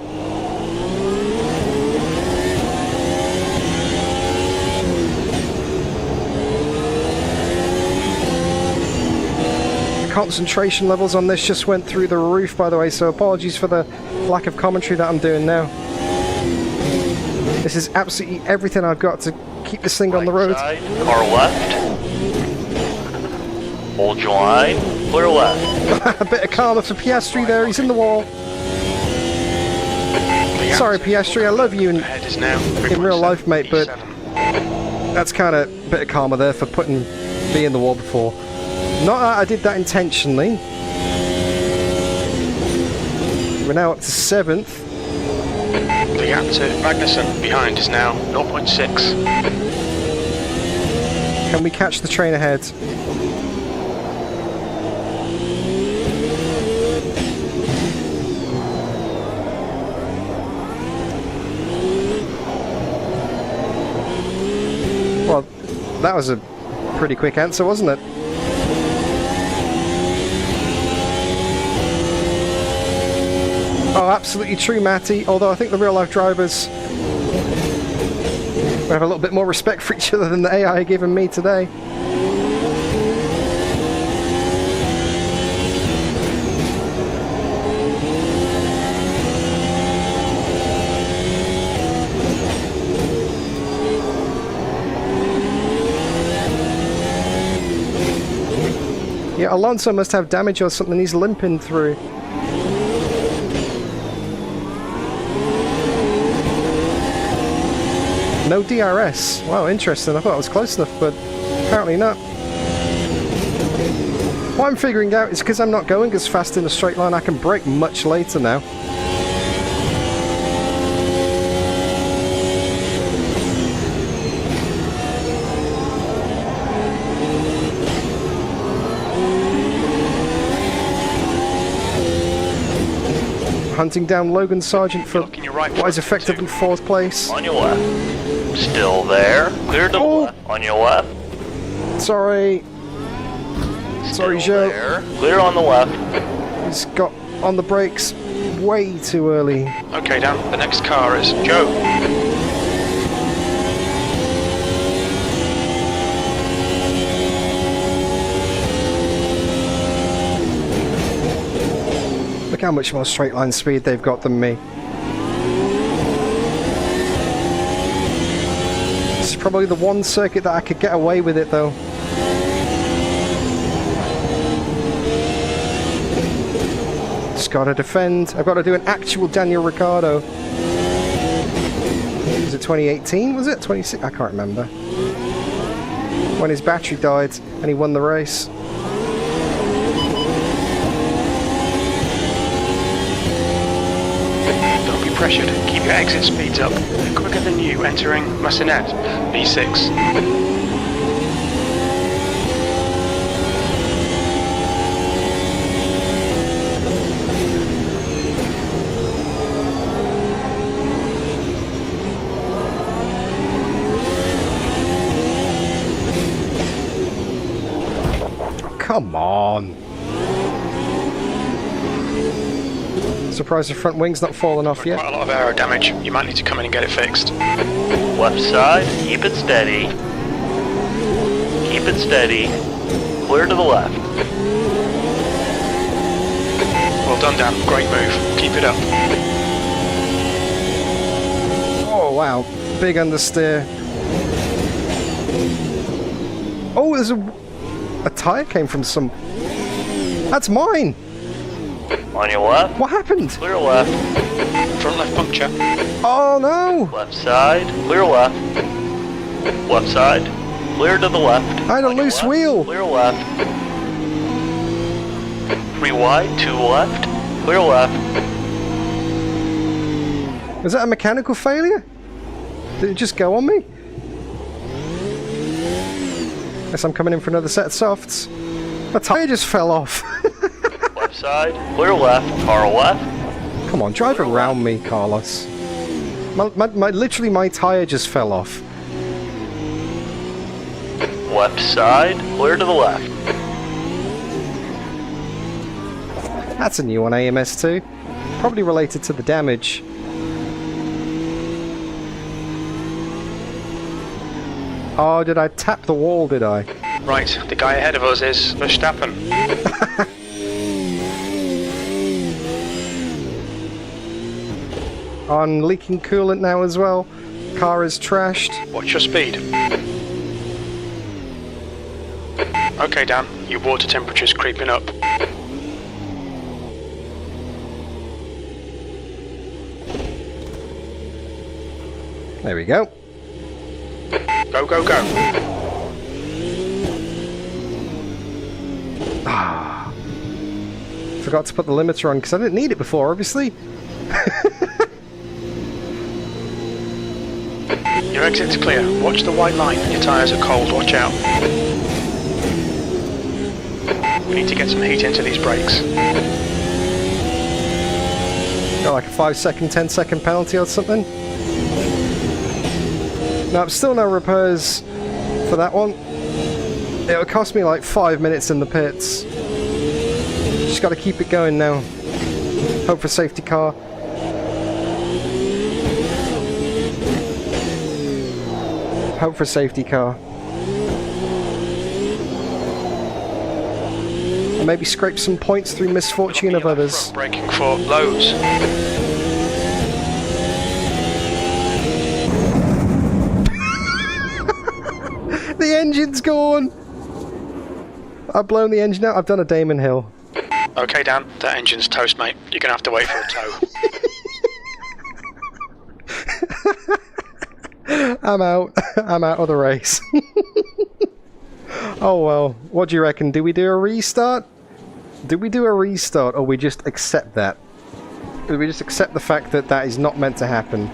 Concentration levels on this just went through the roof, by the way, so apologies for the lack of commentary that I'm doing now. This is absolutely everything I've got to keep this thing on the road. Side, car left. Hold your line. Clear left. A bit of karma for Piastri there, he's in the wall. Sorry Piastri, I love you in real life, mate, but that's kind of a bit of karma there for putting me in the wall before. Not that I did that intentionally. We're now up to 7th. The gap to Magnussen behind is now 0.6. Can we catch the train ahead? Well, that was a pretty quick answer, wasn't it? Oh, absolutely true, Matty. Although I think the real-life drivers will have a little bit more respect for each other than the AI are giving me today. Yeah, Alonso must have damage or something. He's limping through. No DRS. Wow, interesting. I thought I was close enough, but apparently not. What I'm figuring out is because I'm not going as fast in a straight line, I can brake much later now. Hunting down Logan Sargent for what is effectively 4th place. On your left. Still there. Clear to the left. On your left. Sorry. Sorry, Joe. There. Clear on the left. He's got on the brakes way too early. Okay, Dan, the next car is Joe. Look how much more straight line speed they've got than me. This is probably the one circuit that I could get away with it though. Just gotta defend. I've got to do an actual Daniel Ricciardo. Was it 2018? Was it 26? I can't remember. When his battery died and he won the race. Pressured. Keep your exit speeds up. Quicker than you entering Massenet, B6. Come on. Surprised the front wing's not fallen off yet. Quite a lot of aero damage. You might need to come in and get it fixed. Left side. Keep it steady. Keep it steady. Clear to the left. Well done, Dan. Great move. Keep it up. Oh wow, big understeer. Oh, there's a tyre came from some. That's mine. On your left. What happened? Clear left. Front left puncture. Oh no! Left side. Clear left. Left side. Clear to the left. I had a loose left. wheel. Clear left. 3 wide. 2 left. Clear left. Was that a mechanical failure? Did it just go on me? Guess I'm coming in for another set of softs. My tyre just fell off. Left side. Clear left. Car left. Come on, drive around me, Carlos. Literally my tyre just fell off. Left side. Clear to the left. That's a new one, AMS2. Probably related to the damage. Oh, did I tap the wall, did I? Right, the guy ahead of us is Verstappen. I'm leaking coolant now as well. Car is trashed. What's your speed? Okay, Dan, your water temperature's creeping up. There we go. Go, go, go. Ah. Forgot to put the limiter on because I didn't need it before, obviously. Your exit's clear. Watch the white line. Your tyres are cold. Watch out. We need to get some heat into these brakes. Got like a 5-second, 10-second penalty or something. No, still no repairs for that one. It'll cost me like 5 minutes in the pits. Just got to keep it going now. Hope for safety car. Hope for safety car. And maybe scrape some points through misfortune of others. Braking for lows. The engine's gone! I've blown the engine out. I've done a Damon Hill. Okay, Dan, that engine's toast, mate. You're gonna have to wait for a tow. I'm out. I'm out of the race. Oh well. What do you reckon? Do we do a restart? Do we do a restart, or we just accept that? Do we just accept the fact that that is not meant to happen?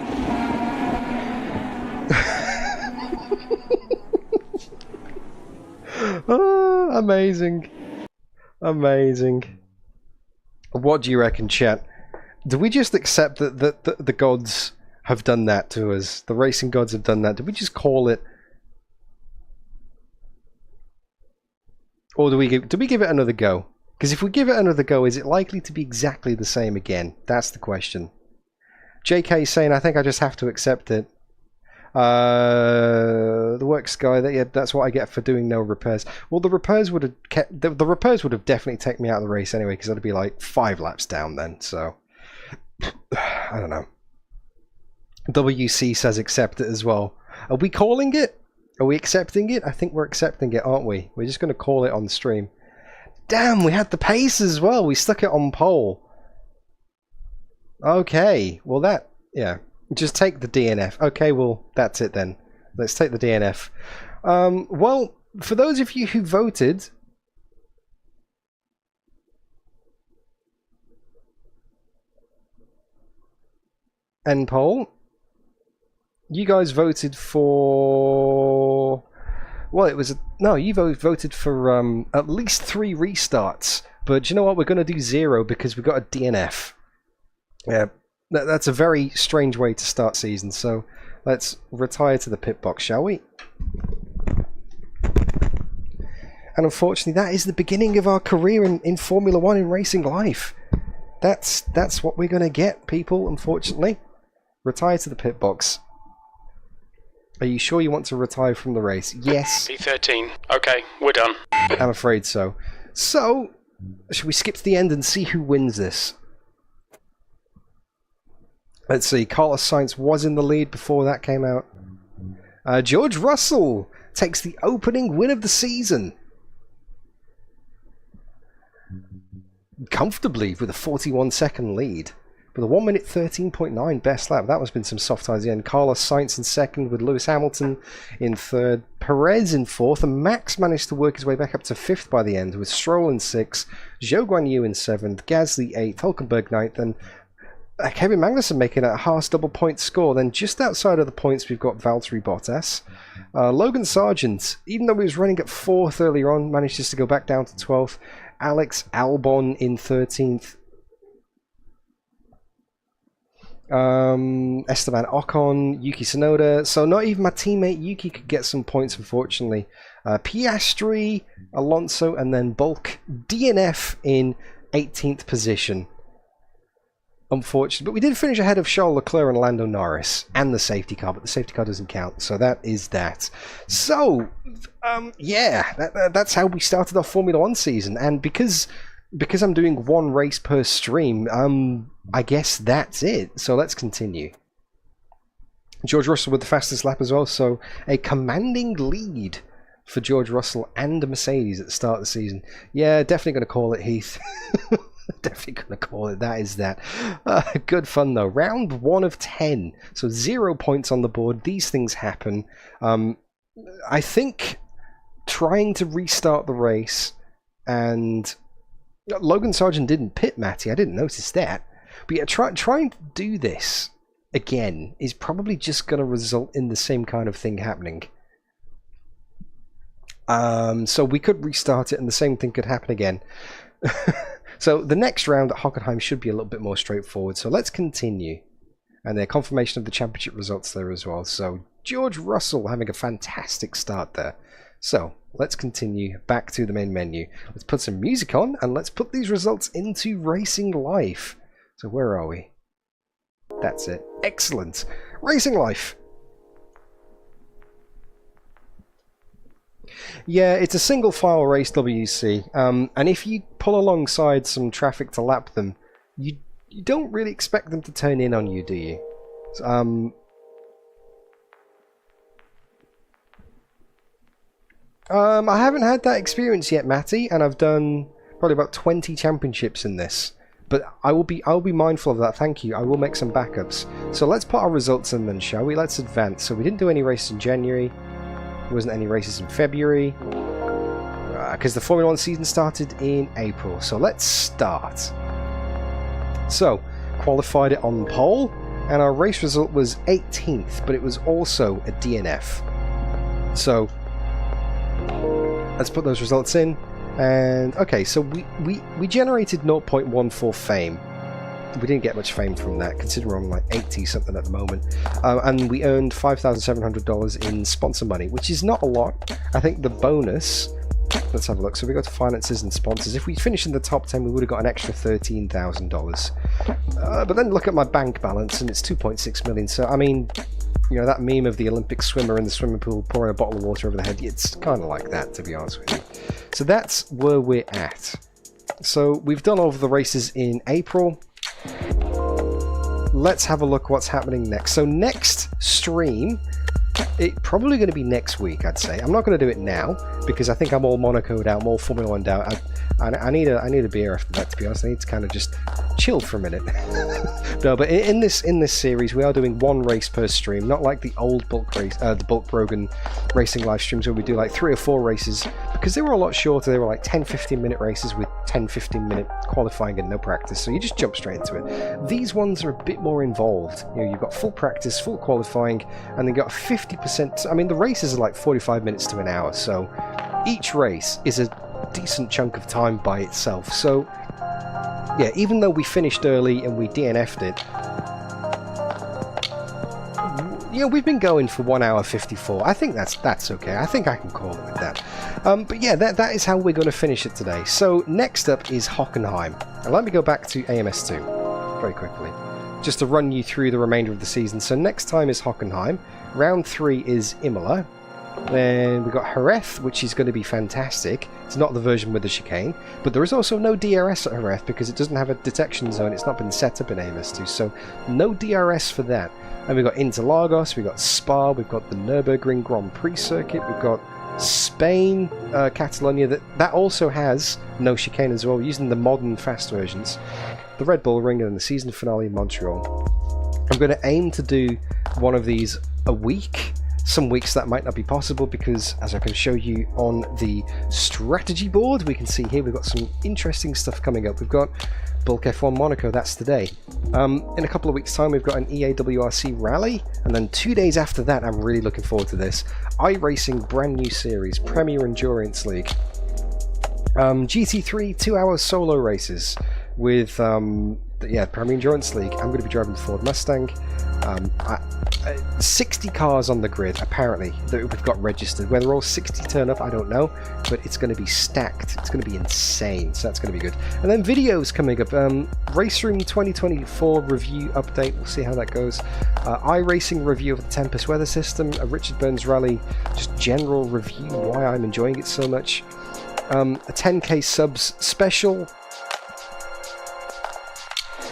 Oh, amazing. Amazing. What do you reckon, chat? Do we just accept that the gods have done that to us? The racing gods have done that. Do we just call it? Or do we give it another go? Because if we give it another go, is it likely to be exactly the same again? That's the question. JK is saying, I think I just have to accept it. The works guy, that's what I get for doing no repairs. Well, the repairs would have the repairs would have definitely taken me out of the race anyway, because I'd be like 5 laps down then. So I don't know. WC says accept it as well. Are we calling it? Are we accepting it? I think we're accepting it, aren't we? We're just going to call it on stream. Damn, we had the pace as well. We stuck it on pole. Okay, well that, yeah. Just take the DNF. Okay, well, that's it then. Let's take the DNF. Well, for those of you who voted... End poll. You guys voted for... Well, it was... No, you voted for at least 3 restarts. But do you know what? We're going to do 0 because we got a DNF. Yeah. That's a very strange way to start season, so let's retire to the pit box, shall we? And unfortunately, that is the beginning of our career in Formula 1 in racing life. That's what we're going to get, people, unfortunately. Retire to the pit box. Are you sure you want to retire from the race? Yes. P13. Okay, we're done. I'm afraid so. So, should we skip to the end and see who wins this? Let's see, Carlos Sainz was in the lead before that came out. George Russell takes the opening win of the season. Comfortably with a 41-second lead. With a 1 minute 13.9 best lap. That must have been some soft eyes in. Carlos Sainz in second with Lewis Hamilton in third. Perez in fourth. And Max managed to work his way back up to fifth by the end with Stroll in sixth. Zhou Guanyu in seventh. Gasly eighth. Hülkenberg ninth. And Kevin Magnussen making a Haas double point score. Then just outside of the points we've got Valtteri Bottas. Logan Sargent, even though he was running at 4th earlier on, managed just to go back down to 12th. Alex Albon in 13th. Esteban Ocon, Yuki Tsunoda. So not even my teammate Yuki could get some points, unfortunately. Piastri, Alonso, and then Bulk DNF in 18th position. Unfortunately, but we did finish ahead of Charles Leclerc and Lando Norris and the safety car, but the safety car doesn't count, so that is that. So, yeah, that's how we started our Formula 1 season, and because I'm doing 1 race per stream, I guess that's it. So let's continue. George Russell with the fastest lap as well, so a commanding lead for George Russell and a Mercedes at the start of the season. Yeah, definitely going to call it, Heath. Definitely going to call it. That is that. Good fun, though. Round 1 of 10. So 0 points on the board. These things happen. I think trying to restart the race, and Logan Sargent didn't pit, Matty. I didn't notice that. But yeah, trying to do this again is probably just going to result in the same kind of thing happening. So we could restart it and the same thing could happen again. So the next round at Hockenheim should be a little bit more straightforward. So let's continue. And the confirmation of the championship results there as well. So George Russell having a fantastic start there. So let's continue back to the main menu. Let's put some music on and let's put these results into Racing Life. So where are we? That's it. Excellent. Racing Life. Yeah, it's a single file race WC, and if you pull alongside some traffic to lap them, you don't really expect them to turn in on you, do you? I haven't had that experience yet, Matty, and I've done probably about 20 championships in this. But I will be mindful of that. Thank you. I will make some backups. So let's put our results in then, shall we? Let's advance. So we didn't do any races in January. There wasn't any races in February because the Formula 1 season started in April. So let's start. So qualified it on pole, and our race result was 18th, but it was also a DNF. So let's put those results in. And okay, so we generated 0.14 fame. We didn't get much fame from that, considering we're on like 80 something at the moment. And we earned $5,700 in sponsor money, which is not a lot. I think the bonus, let's have a look. So we go to finances and sponsors. If we finished in the top 10, we would have got an extra $13,000. But then look at my bank balance, and it's 2.6 million. So I mean, you know, that meme of the Olympic swimmer in the swimming pool pouring a bottle of water over the head, it's kind of like that, to be honest with you. So that's where we're at. So we've done all of the races in April. Let's have a look what's happening next. So next stream, it's probably going to be next week, I'd say. I'm not going to do it now because I think I'm all Monaco'd out, I'm all Formula 1'd out. I need a beer after that, to be honest. I need to kind of just chill for a minute. No, but in this series, we are doing one race per stream, not like the old Bulk Brogan racing live streams where we do like 3 or 4 races, because they were a lot shorter. They were like 10-15 minute races with 10-15 minute qualifying and no practice, so you just jump straight into it. These ones are a bit more involved. You know, you've got full practice, full qualifying, and then got 50%. I mean, the races are like 45 minutes to an hour, so each race is a decent chunk of time by itself. So yeah, even though we finished early and we DNF'd it, you know, we've been going for 1 hour 54. I think that's okay. I think I can call it with that. But yeah, that is how we're going to finish it today. So next up is Hockenheim, and let me go back to AMS2 very quickly, just to run you through the remainder of the season. So next time is Hockenheim. Round 3 is Imola. Then we've got Jerez, which is going to be fantastic. It's not the version with the chicane, but there is also no DRS at Jerez because it doesn't have a detection zone. It's not been set up in AMS2, so no DRS for that. And we've got Interlagos, we've got Spa, we've got the Nürburgring Grand Prix circuit, we've got Spain, Catalonia, that also has no chicane as well, using the modern fast versions. The Red Bull Ring, and the season finale in Montreal. I'm going to aim to do one of these a week. Some weeks that might not be possible because, as I can show you on the strategy board, we can see here we've got some interesting stuff coming up. We've got Bulk F1 Monaco, that's today. In a couple of weeks' time, we've got an EAWRC rally, and then 2 days after that, I'm really looking forward to this, iRacing brand new series, Premier Endurance League. GT3 2-hour solo races with Premier Endurance League. I'm going to be driving the Ford Mustang. 60 cars on the grid, apparently, that we've got registered. Whether all 60 turn up, I don't know, but it's going to be stacked. It's going to be insane, so that's going to be good. And then videos coming up. Race Room 2024 review update. We'll see how that goes. iRacing review of the Tempest weather system. A Richard Burns rally, just general review, why I'm enjoying it so much. A 10k subs special,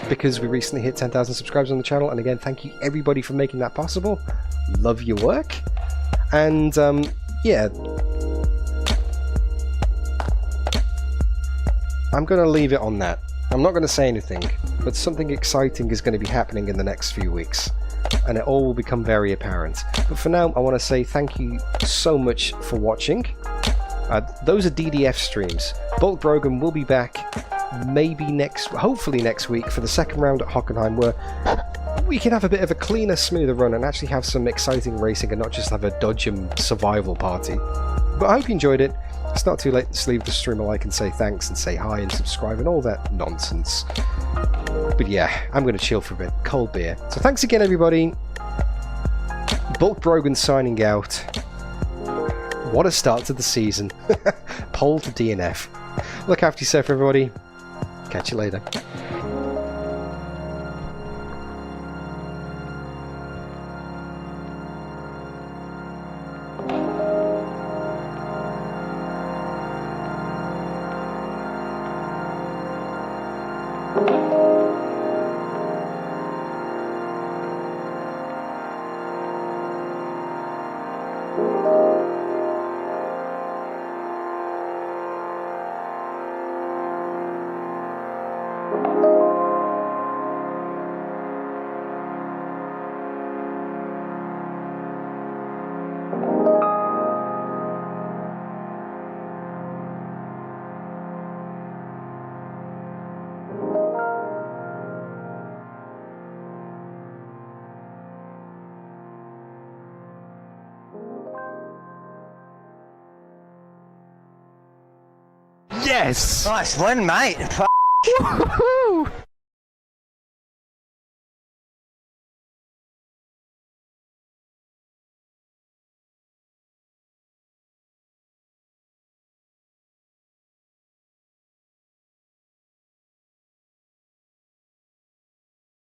because we recently hit 10,000 subscribers on the channel, and again, thank you everybody for making that possible. Love your work. And yeah, I'm going to leave it on that. I'm not going to say anything, but something exciting is going to be happening in the next few weeks, and it all will become very apparent. But for now, I want to say thank you so much for watching. Those are DDF streams. Bulk Brogan will be back maybe hopefully next week for the second round at Hockenheim, where we can have a bit of a cleaner, smoother run and actually have some exciting racing and not just have a dodge and survival party. But I hope you enjoyed it. It's not too late to leave the stream a like and say thanks and say hi and subscribe and all that nonsense. But yeah, I'm going to chill for a bit. Cold beer. So thanks again, everybody. Bulk Brogan signing out. What a start to the season. Pole to DNF. Look after yourself, everybody. Catch you later. Yes! Nice win, mate. Woohoo!